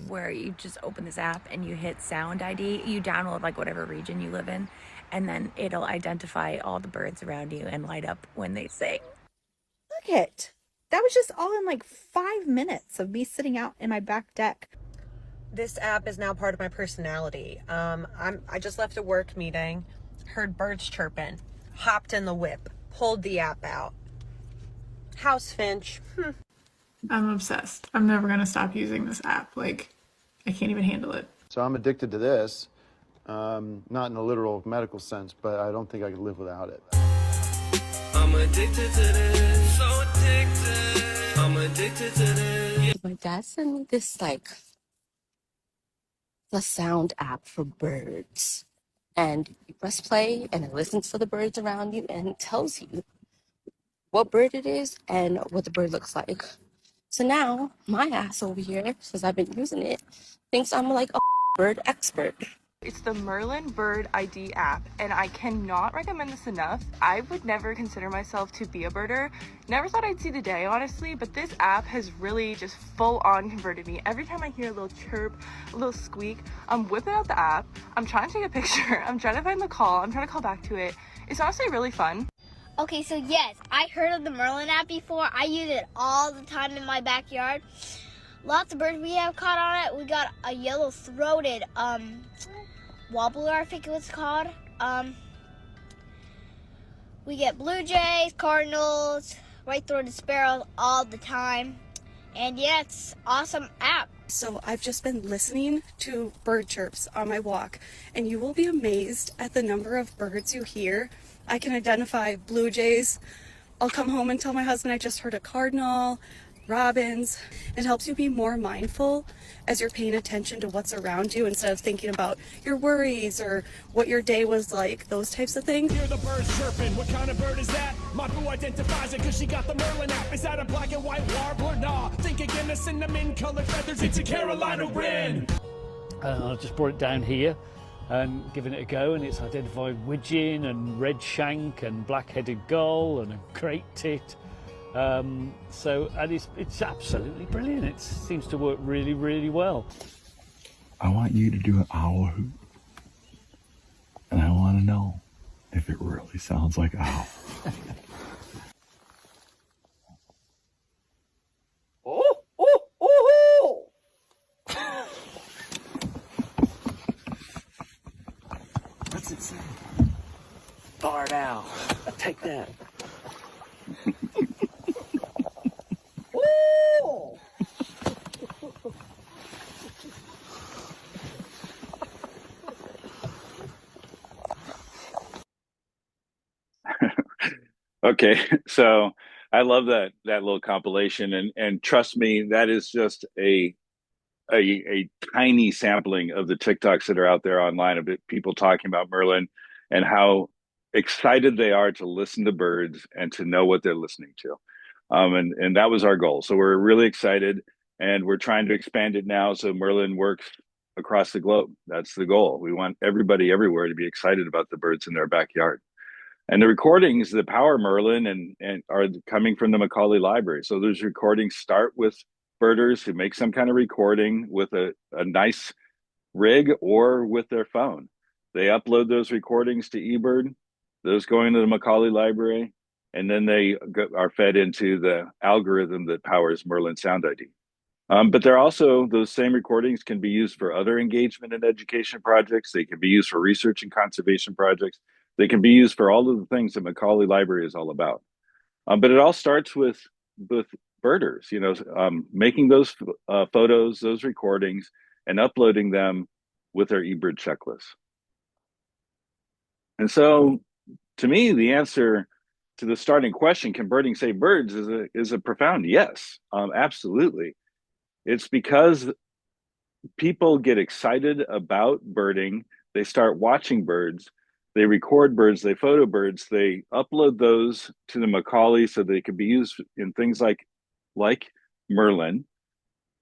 Where you just open this app and you hit sound ID. You download like whatever region you live in, and then it'll identify all the birds around you and light up when they sing. Look it. That was just all in like 5 minutes of me sitting out in my back deck. This app is now part of my personality. I just left a work meeting, heard birds chirping, hopped in the whip, pulled the app out. House finch. I'm obsessed. I'm never going to stop using this app. Like, I can't even handle it. So I'm addicted to this, not in a literal medical sense, but I don't think I could live without it. I'm addicted to this, so addicted. I'm addicted to this. My dad sent me this, the sound app for birds. And you press play, and it listens to the birds around you, and it tells you what bird it is and what the bird looks like. So now my ass over here, since I've been using it, thinks I'm like a bird expert. It's the Merlin Bird ID app, and I cannot recommend this enough. I would never consider myself to be a birder. Never thought I'd see the day, honestly, but this app has really just full on converted me. Every time I hear a little chirp, a little squeak, I'm whipping out the app, I'm trying to take a picture, I'm trying to find the call, I'm trying to call back to it. It's honestly really fun. Okay, so yes, I heard of the Merlin app before. I use it all the time in my backyard. Lots of birds we have caught on it. We got a yellow-throated warbler, I think it was called. We get blue jays, cardinals, white-throated sparrows all the time. And yeah, it's an awesome app. So I've just been listening to bird chirps on my walk, and you will be amazed at the number of birds you hear. I can identify blue jays. I'll come home and tell my husband I just heard a cardinal, robins. It helps you be more mindful as you're paying attention to what's around you instead of thinking about your worries or what your day was like, those types of things. Hear the birds chirping. What kind of bird is that? My boo identifies it because she got the Merlin app. Is that a black and white warbler? Nah. Think again, the cinnamon colored feathers. It's a Carolina wren. I just brought it down here and given it a go, and it's identified widgeon and red shank and black-headed gull and a great tit. And it's absolutely brilliant. It seems to work really, really well. I want you to do an owl hoot, and I want to know if it really sounds like owl. What's it say? Barred owl. Take that. Okay, so I love that little compilation, and trust me, that is just a tiny sampling of the TikToks that are out there online of people talking about Merlin and how excited they are to listen to birds and to know what they're listening to. And that was our goal. So we're really excited, and we're trying to expand it now so Merlin works across the globe. That's the goal. We want everybody everywhere to be excited about the birds in their backyard. And the recordings that power Merlin and are coming from the Macaulay Library. So those recordings start with birders who make some kind of recording with a nice rig or with their phone. They upload those recordings to eBird, those go into the Macaulay Library, and then they are fed into the algorithm that powers Merlin Sound ID. But they're also, those same recordings can be used for other engagement and education projects. They can be used for research and conservation projects. They can be used for all of the things that Macaulay Library is all about. But it all starts with birders, making those photos, those recordings, and uploading them with our eBird checklist. And so, to me, the answer to the starting question, can birding save birds, is a profound yes, absolutely. It's because people get excited about birding, they start watching birds, they record birds, they photo birds, they upload those to the Macaulay so they can be used in things like Merlin.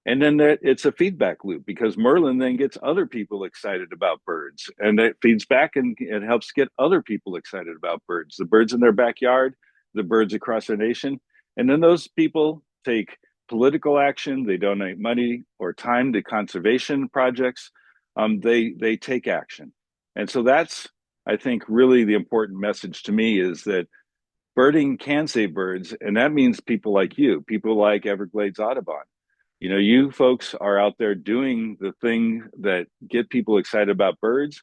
And then it's a feedback loop because Merlin then gets other people excited about birds, and it feeds back and it helps get other people excited about birds, the birds in their backyard, the birds across our nation. And then those people take political action, they donate money or time to conservation projects, they take action. And so that's, I think, really the important message to me is that birding can save birds, and that means people like you, people like Everglades Audubon. You folks are out there doing the thing that get people excited about birds.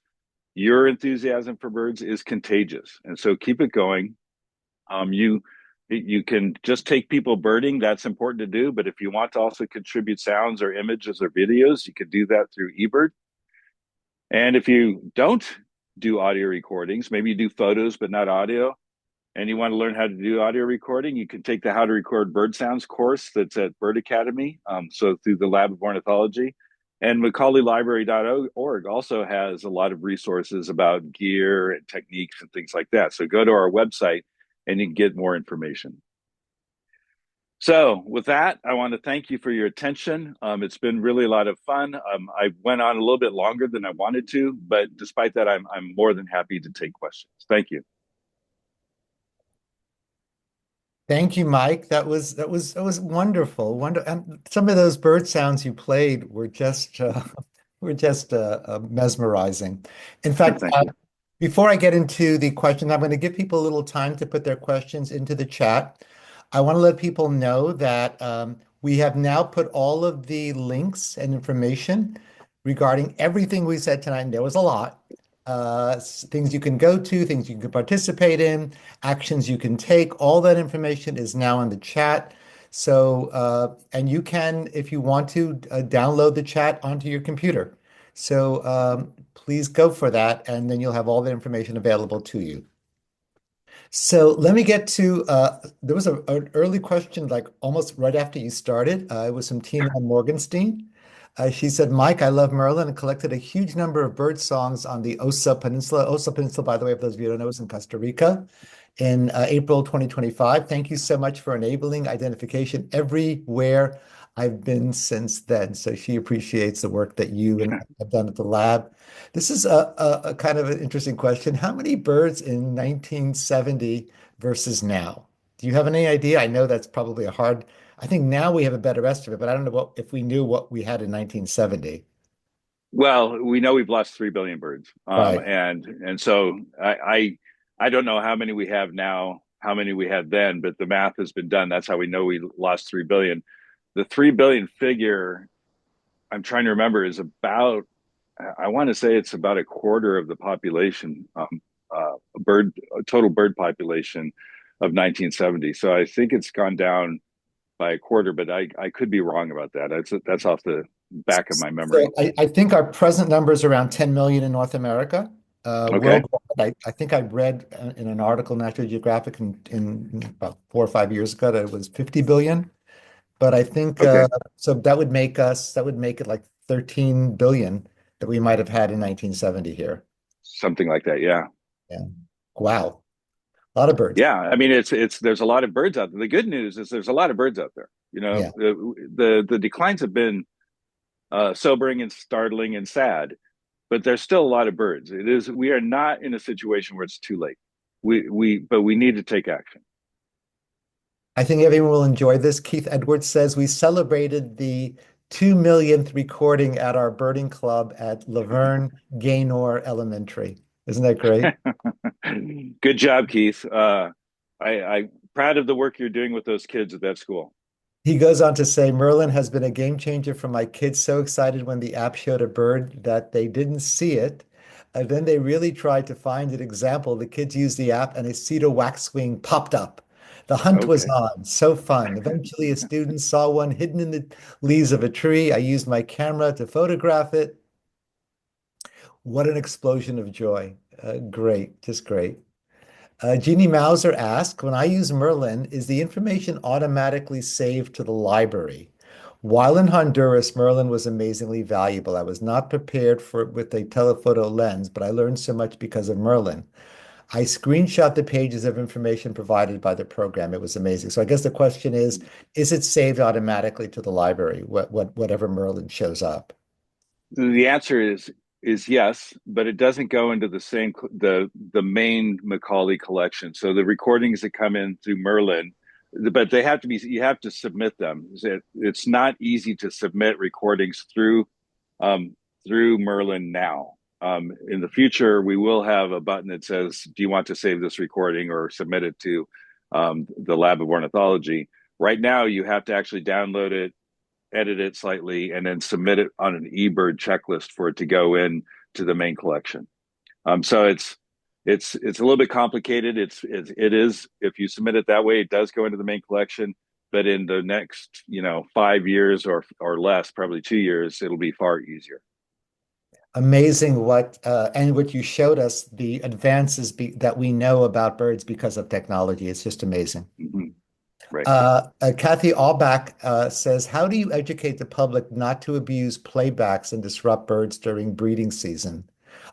Your enthusiasm for birds is contagious, and so keep it going. You can just take people birding, that's important to do, but if you want to also contribute sounds or images or videos, you can do that through eBird. And if you don't do audio recordings, maybe you do photos but not audio, and you want to learn how to do audio recording, you can take the How to Record Bird Sounds course that's at Bird Academy, so through the Lab of Ornithology. And MacaulayLibrary.org also has a lot of resources about gear and techniques and things like that. So go to our website and you can get more information. So with that, I want to thank you for your attention. It's been really a lot of fun. I went on a little bit longer than I wanted to, but despite that, I'm more than happy to take questions. Thank you. Thank you, Mike. That was wonderful. And some of those bird sounds you played were just mesmerizing. In fact, Thank you. before I get into the question, I'm going to give people a little time to put their questions into the chat. I want to let people know that we have now put all of the links and information regarding everything we said tonight, and there was a lot. Things you can go to, things you can participate in, actions you can take. All that information is now in the chat. So, and you can, if you want to, download the chat onto your computer. So please go for that, and then you'll have all the information available to you. So let me get to, there was an early question, like almost right after you started. It was from Tina Morgenstein. She said, Mike, I love Merlin and collected a huge number of bird songs on the Osa Peninsula. Osa Peninsula, by the way, if those of you who don't know, is in Costa Rica in April 2025. Thank you so much for enabling identification everywhere I've been since then. So she appreciates the work that you and have done at the lab. This is a kind of an interesting question. How many birds in 1970 versus now? Do you have any idea? I know that's probably I think now we have a better estimate, but I don't know if we knew what we had in 1970. Well, we know we've lost 3 billion birds. Right. And so I don't know how many we have now, how many we had then, but the math has been done. That's how we know we lost 3 billion. The 3 billion figure, I'm trying to remember, is about, I want to say it's about a quarter of the population, total bird population of 1970. So I think it's gone down by a quarter, but I could be wrong about that. That's off the back of my memory. So I think our present number is around 10 million in North America. Okay. Worldwide, I think I read in an article in National Geographic in about 4 or 5 years ago that it was 50 billion. But I think so that would make it like 13 billion that we might have had in 1970 here. Something like that, yeah. Yeah. Wow. A lot of birds. Yeah, I mean there's a lot of birds out there. The good news is there's a lot of birds out there. You know, Yeah. the declines have been sobering and startling and sad, but there's still a lot of birds. We are not in a situation where it's too late. But we need to take action. I think everyone will enjoy this. Keith Edwards says we celebrated the 2 millionth recording at our birding club at Laverne Gaynor Elementary. Isn't that great? Good job, Keith. I'm proud of the work you're doing with those kids at that school. He goes on to say, Merlin has been a game changer for my kids. So excited when the app showed a bird that they didn't see it. And then they really tried to find an example. The kids used the app and a cedar waxwing popped up. The hunt was on. So fun. Eventually, a student saw one hidden in the leaves of a tree. I used my camera to photograph it. What an explosion of joy. Great. Just great. Jeannie Mauser asked, when I use Merlin, is the information automatically saved to the library? While in Honduras, Merlin was amazingly valuable. I was not prepared for it with a telephoto lens, but I learned so much because of Merlin. I screenshot the pages of information provided by the program. It was amazing. So I guess the question is it saved automatically to the library, whatever Merlin shows up? The answer is yes, but it doesn't go into the main Macaulay collection. So the recordings that come in through Merlin, but you have to submit them. It's not easy to submit recordings through Merlin now. In the future, we will have a button that says, do you want to save this recording or submit it to the Lab of Ornithology? Right now, you have to actually download it, edit it slightly, and then submit it on an eBird checklist for it to go in to the main collection. So it's a little bit complicated. It is, if you submit it that way, it does go into the main collection. But in the next 5 years or less, probably 2 years, it'll be far easier. Amazing what you showed us, the advances that we know about birds because of technology. It's just amazing. Mm-hmm. Right. Kathy Allback says, how do you educate the public not to abuse playbacks and disrupt birds during breeding season?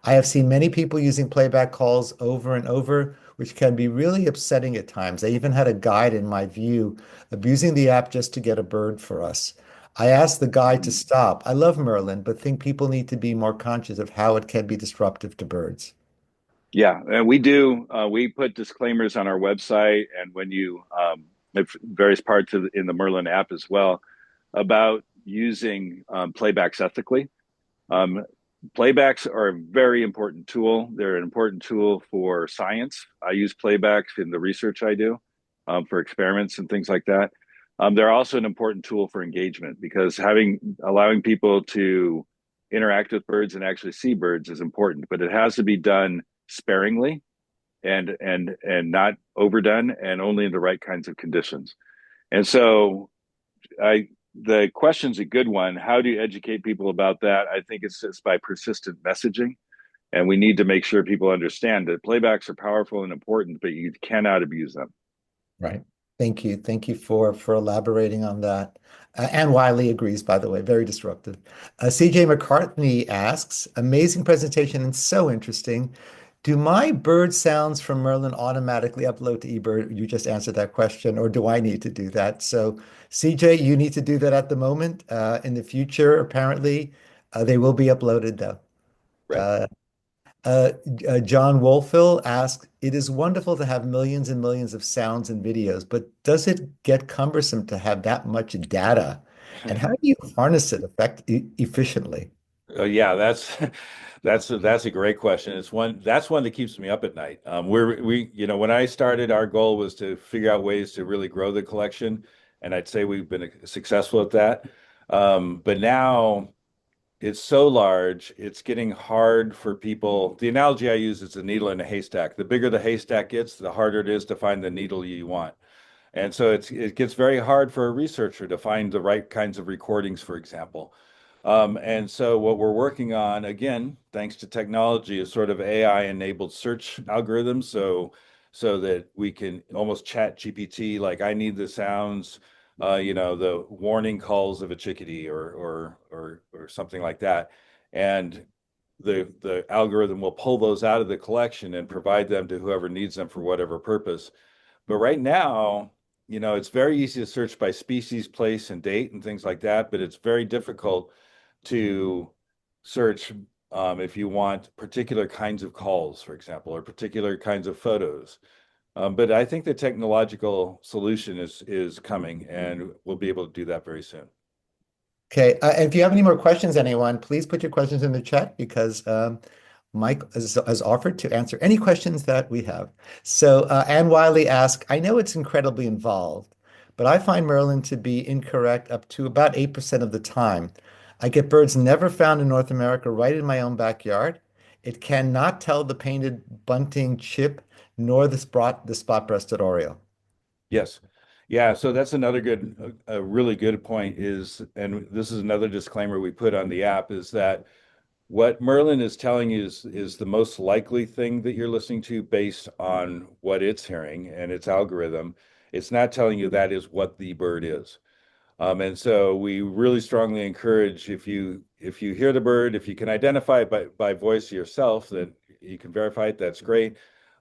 I have seen many people using playback calls over and over which can be really upsetting at times. I even had a guide in my view abusing the app just to get a bird for us. I asked the guide to stop. I love Merlin, but think people need to be more conscious of how it can be disruptive to birds. Yeah, and we do. We put disclaimers on our website, and when you if various parts in the Merlin app as well about using playbacks ethically. Um, Playbacks are a very important tool. They're an important tool for science. I use playbacks in the research I do for experiments and things like that. They're also an important tool for engagement because allowing people to interact with birds and actually see birds is important, but it has to be done sparingly and not overdone and only in the right kinds of conditions. And so the question's a good one. How do you educate people about that? I think it's just by persistent messaging. And we need to make sure people understand that playbacks are powerful and important, but you cannot abuse them. Right. Thank you. Thank you for elaborating on that. Anne Wiley agrees, by the way, very disruptive. CJ McCartney asks, amazing presentation and so interesting. Do my bird sounds from Merlin automatically upload to eBird? You just answered that question, or do I need to do that? So, CJ, you need to do that at the moment. In the future, apparently, they will be uploaded though. Right. John Wolfill asks, it is wonderful to have millions and millions of sounds and videos, but does it get cumbersome to have that much data? And how do you harness it efficiently? Yeah, that's a great question. That's one that keeps me up at night. When I started, our goal was to figure out ways to really grow the collection, and I'd say we've been successful at that. But now it's so large, it's getting hard for people. The analogy I use is a needle in a haystack. The bigger the haystack gets, the harder it is to find the needle you want. And so it gets very hard for a researcher to find the right kinds of recordings, for example. And so what we're working on, again, thanks to technology, is sort of AI-enabled search algorithms, so that we can almost chat GPT, like I need the sounds, the warning calls of a chickadee or something like that. And the algorithm will pull those out of the collection and provide them to whoever needs them for whatever purpose. But right now, it's very easy to search by species, place, and date and things like that, but it's very difficult to search if you want particular kinds of calls, for example, or particular kinds of photos. But I think the technological solution is coming, and we'll be able to do that very soon. Okay, and if you have any more questions, anyone, please put your questions in the chat because Mike has offered to answer any questions that we have. So Anne Wiley asks, I know it's incredibly involved, but I find Merlin to be incorrect up to about 8% of the time. I get birds never found in North America right in my own backyard. It cannot tell the painted bunting chip nor the spot-breasted oriole. Yes. Yeah, so that's a really good point and this is another disclaimer we put on the app, is that what Merlin is telling you is the most likely thing that you're listening to based on what it's hearing and its algorithm. It's not telling you that is what the bird is. And so we really strongly encourage, if you hear the bird, if you can identify it by voice yourself, that you can verify it, that's great.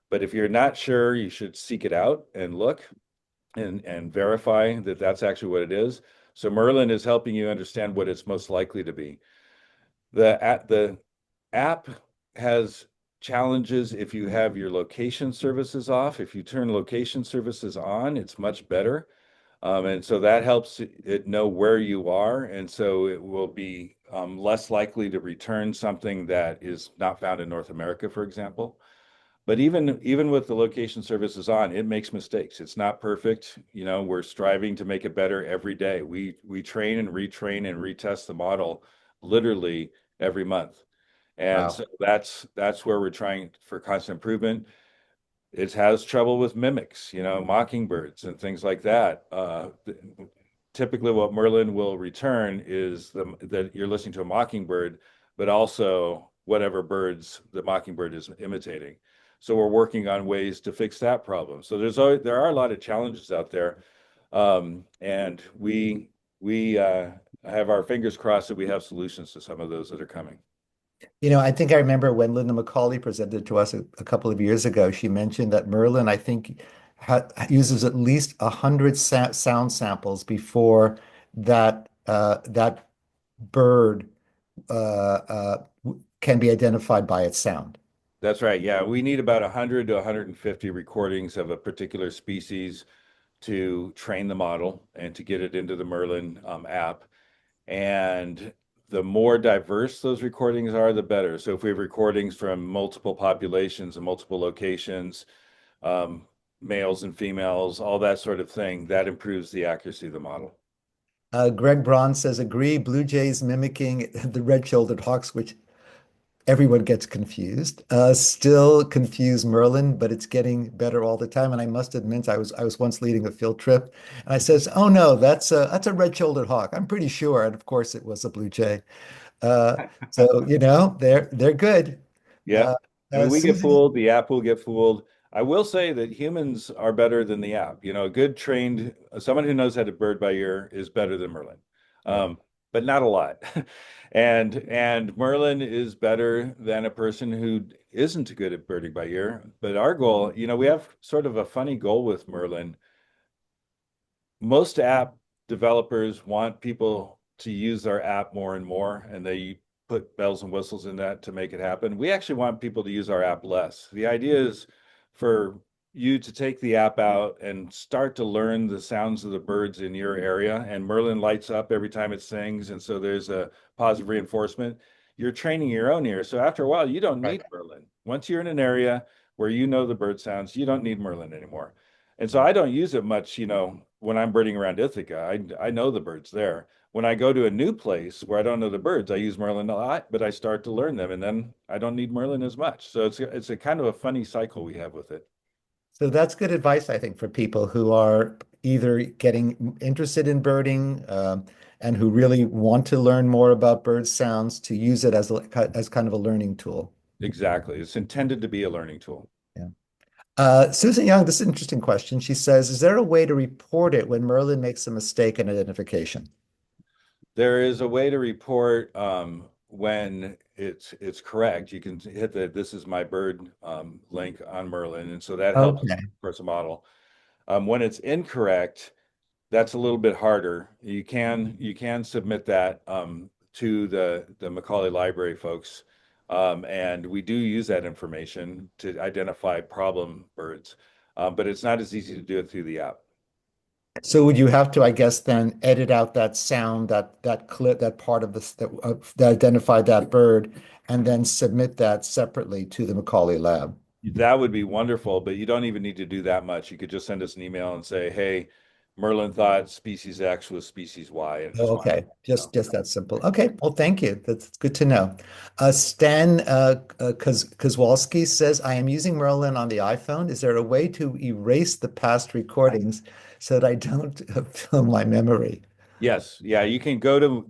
But if you're not sure, you should seek it out and look and verify that that's actually what it is. So Merlin is helping you understand what it's most likely to be. The app has challenges if you have your location services off. If you turn location services on, it's much better. And so that helps it know where you are. And so it will be less likely to return something that is not found in North America, for example. But even with the location services on, it makes mistakes. It's not perfect. We're striving to make it better every day. We train and retrain and retest the model literally every month. And Wow. so that's where we're trying for constant improvement. It has trouble with mimics, mockingbirds and things like that. Typically what Merlin will return is that you're listening to a mockingbird, but also whatever birds the mockingbird is imitating. So we're working on ways to fix that problem. So there are a lot of challenges out there, and we have our fingers crossed that we have solutions to some of those that are coming. I think I remember when Linda Macaulay presented to us a couple of years ago, she mentioned that Merlin, I think, uses at least 100 sound samples before that bird can be identified by its sound. That's right. Yeah, we need about 100 to 150 recordings of a particular species to train the model and to get it into the Merlin app. And the more diverse those recordings are, the better. So if we have recordings from multiple populations and multiple locations, males and females, all that sort of thing, that improves the accuracy of the model. Greg Braun says, agree, blue jays mimicking the red-shouldered hawks, which everyone gets confused. Still confuse Merlin, but it's getting better all the time. And I must admit, I was once leading a field trip, and I says, "Oh no, that's a red-shouldered hawk. I'm pretty sure." And of course, it was a blue jay. So they're good. Yeah. I mean, we get Susan, fooled, the app will get fooled. I will say that humans are better than the app. A good trained, someone who knows how to bird by ear is better than Merlin. But not a lot. And Merlin is better than a person who isn't good at birding by ear. But our goal, we have sort of a funny goal with Merlin. Most app developers want people to use their app more and more, and they put bells and whistles in that to make it happen. We actually want people to use our app less. The idea is for you to take the app out and start to learn the sounds of the birds in your area. And Merlin lights up every time it sings. And so there's a positive reinforcement. You're training your own ear. So after a while, you don't need Merlin. Once you're in an area where you know the bird sounds, you don't need Merlin anymore. And so I don't use it much, when I'm birding around Ithaca. I know the birds there. When I go to a new place where I don't know the birds, I use Merlin a lot, but I start to learn them, and then I don't need Merlin as much. So it's a kind of a funny cycle we have with it. so that's good advice, I think, for people who are either getting interested in birding and who really want to learn more about bird sounds to use it as kind of a learning tool. Exactly. It's intended to be a learning tool. Yeah. Susan Young, this is an interesting question. She says, is there a way to report it when Merlin makes a mistake in identification? There is a way to report when it's correct. You can hit the "This is my bird" link on Merlin, and so that helps for a model. When it's incorrect, that's a little bit harder. You can submit that to the Macaulay Library folks, and we do use that information to identify problem birds, but it's not as easy to do it through the app. So would you have to, I guess, then edit out that sound, that clip, that part of this that identified that bird, and then submit that separately to the Macaulay Lab? That would be wonderful, but you don't even need to do that much. You could just send us an email and say, "Hey, Merlin thought species X was species Y," and Oh, okay, just that simple. Okay, well, thank you. That's good to know. Stan Kozwalski says, "I am using Merlin on the iPhone. Is there a way to erase the past recordings so that I don't fill my memory?" Yes, yeah, you can go to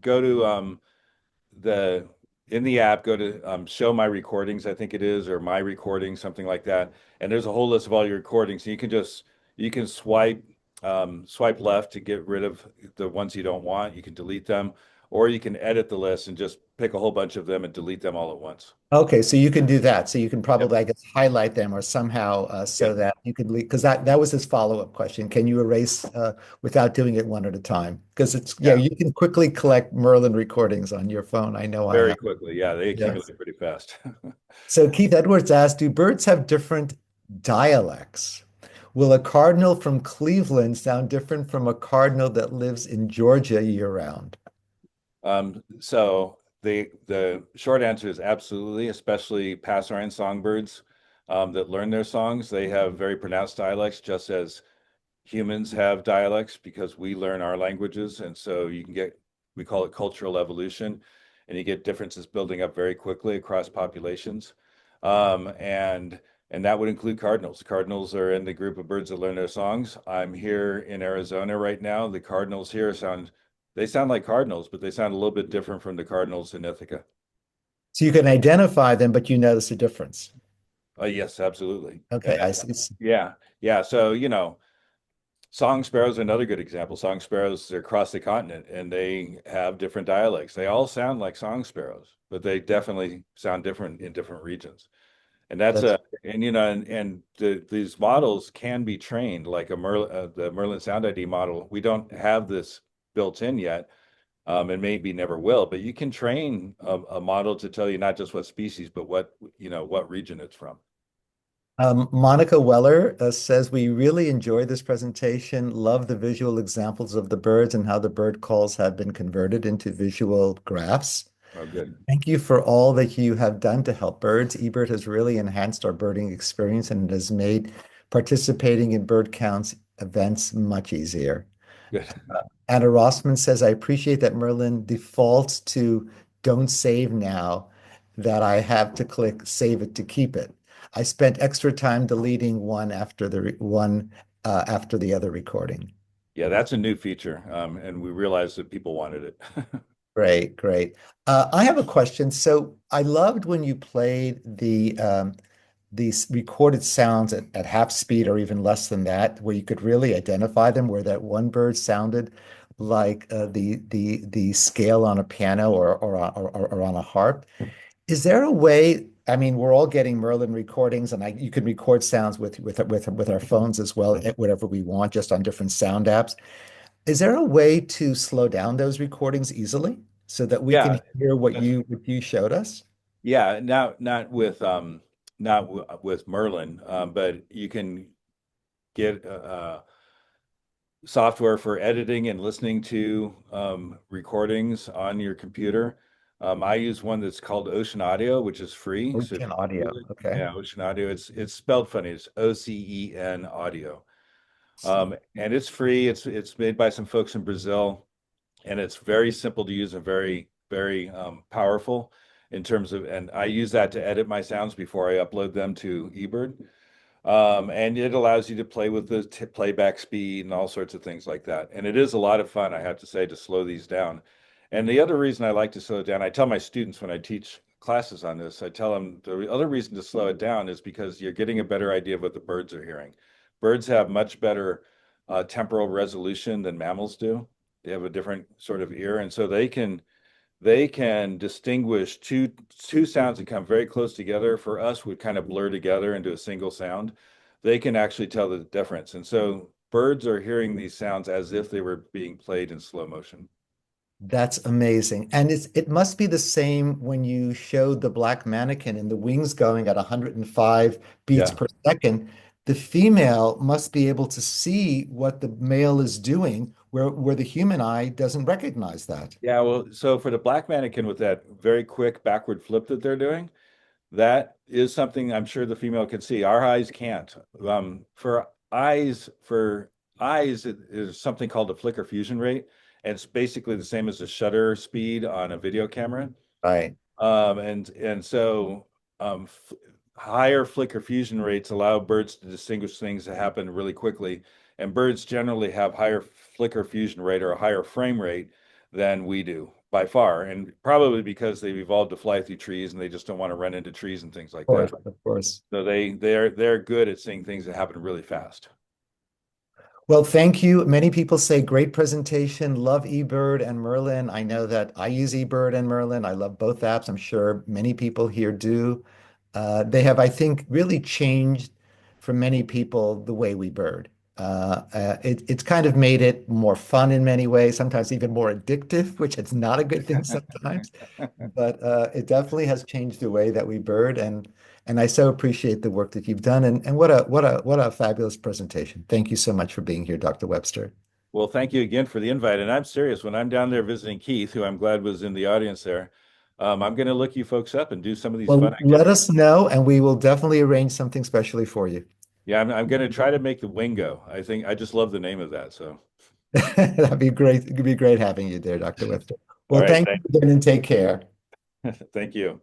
the in the app, go to show my recordings, I think it is, or my recordings, something like that. And there's a whole list of all your recordings. So you can swipe left to get rid of the ones you don't want. You can delete them, or you can edit the list and just pick a whole bunch of them and delete them all at once. Okay, so you can do that. So you can probably, I guess, highlight them or somehow so that you can leave, because that was his follow-up question. Can you erase without doing it one at a time? Because you can quickly collect Merlin recordings on your phone. I know Very quickly. Yeah, they accumulate pretty fast. So Keith Edwards asked, do birds have different dialects? Will a cardinal from Cleveland sound different from a cardinal that lives in Georgia year-round? So the short answer is absolutely, especially passerine songbirds that learn their songs. They have very pronounced dialects, just as humans have dialects, because we learn our languages. And so we call it cultural evolution, and you get differences building up very quickly across populations. And that would include cardinals. Cardinals are in the group of birds that learn their songs. I'm here in Arizona right now. The cardinals here sound like cardinals, but they sound a little bit different from the cardinals in Ithaca. So you can identify them, but you notice a difference. Yes, absolutely. Okay, I see. Yeah. So, Song sparrows are another good example. Song sparrows are across the continent and they have different dialects. They all sound like song sparrows, but they definitely sound different in different regions. And that's That's a and you know these models can be trained like the Merlin Sound ID model. We don't have this built in yet, and maybe never will. But you can train a model to tell you not just what species, but what region it's from. Monica Weller says, we really enjoy this presentation, love the visual examples of the birds and how the bird calls have been converted into visual graphs. Oh, good. Thank you for all that you have done to help birds. eBird has really enhanced our birding experience and it has made participating in bird counts events much easier. Good. Anna Rossman says, I appreciate that Merlin defaults to don't save now, that I have to click save it to keep it. I spent extra time deleting one after the other recording. Yeah, that's a new feature, and we realized that people wanted it. Great, great. I have a question. So I loved when you played these recorded sounds at half speed or even less than that, where you could really identify them, where that one bird sounded like the scale on a piano or on a harp. Is there a way? I mean, we're all getting Merlin recordings, and you can record sounds with our phones as well, whatever we want, just on different sound apps. Is there a way to slow down those recordings easily so that we can hear what you showed us? Yeah, not with Merlin, but you can get software for editing and listening to recordings on your computer. I use one that's called Ocean Audio, which is free. Ocean Audio, okay. Yeah, Ocean Audio. It's spelled funny. It's OCEN Audio, and it's free. It's made by some folks in Brazil, and it's very simple to use and very powerful in terms of. And I use that to edit my sounds before I upload them to eBird. And it allows you to play with the playback speed and all sorts of things like that. And it is a lot of fun, I have to say, to slow these down. And the other reason I like to slow it down, I tell my students when I teach classes on this, I tell them the other reason to slow it down is because you're getting a better idea of what the birds are hearing. Birds have much better temporal resolution than mammals do. They have a different sort of ear, and so they can distinguish two sounds that come very close together. For us, would kind of blur together into a single sound. They can actually tell the difference, and so birds are hearing these sounds as if they were being played in slow motion. That's amazing. And it must be the same when you showed the black mannequin and the wings going at 105 beats per second. The female must be able to see what the male is doing, where the human eye doesn't recognize that. Yeah, well, so for the black mannequin with that very quick backward flip that they're doing, that is something I'm sure the female can see. Our eyes can't. For eyes, it is something called the flicker fusion rate. And it's basically the same as the shutter speed on a video camera. Right. And so higher flicker fusion rates allow birds to distinguish things that happen really quickly. And birds generally have higher flicker fusion rate or a higher frame rate than we do by far. And probably because they've evolved to fly through trees and they just don't want to run into trees and things like that. Of course. So they're good at seeing things that happen really fast. Well, thank you. Many people say great presentation, love eBird and Merlin. I know that I use eBird and Merlin. I love both apps. I'm sure many people here do. They have, I think, really changed for many people the way we bird. It's kind of made it more fun in many ways, sometimes even more addictive, which is not a good thing sometimes. But it definitely has changed the way that we bird, and I so appreciate the work that you've done. And what a fabulous presentation. Thank you so much for being here, Dr. Webster. Well, thank you again for the invite. And I'm serious, when I'm down there visiting Keith, who I'm glad was in the audience there, I'm going to look you folks up and do some of these fun activities. Let us know, and we will definitely arrange something specially for you. Yeah, I'm going to try to make the Wingo. I just love the name of that. So that'd be great. It'd be great having you there, Dr. Webster. Well, right, thank you again and take care. Thank you.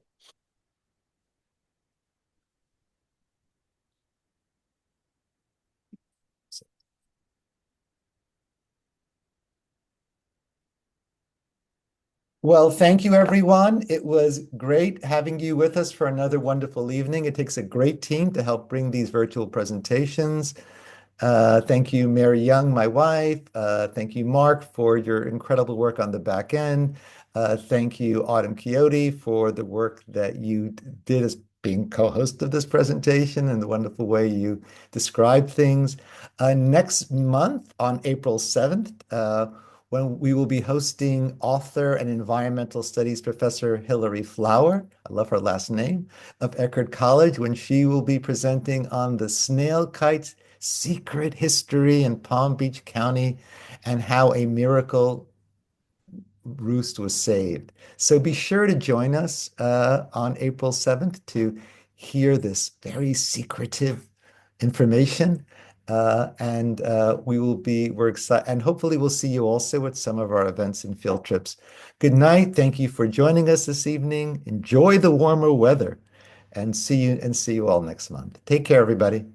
Well, thank you, everyone. It was great having you with us for another wonderful evening. It takes a great team to help bring these virtual presentations. Thank you, Mary Young, my wife. Thank you, Mark, for your incredible work on the back end. Thank you, Autumn Quixote, for the work that you did as being co-host of this presentation and the wonderful way you describe things. Next month, on April 7th, when we will be hosting author and environmental studies professor Hilary Flower, I love her last name, of Eckerd College, when she will be presenting on the snail kite's secret history in Palm Beach County and how a miracle roost was saved. So be sure to join us on April 7th to hear this very secretive information. We're excited, and hopefully we'll see you also at some of our events and field trips. Good night. Thank you for joining us this evening. Enjoy the warmer weather and see you all next month. Take care, everybody.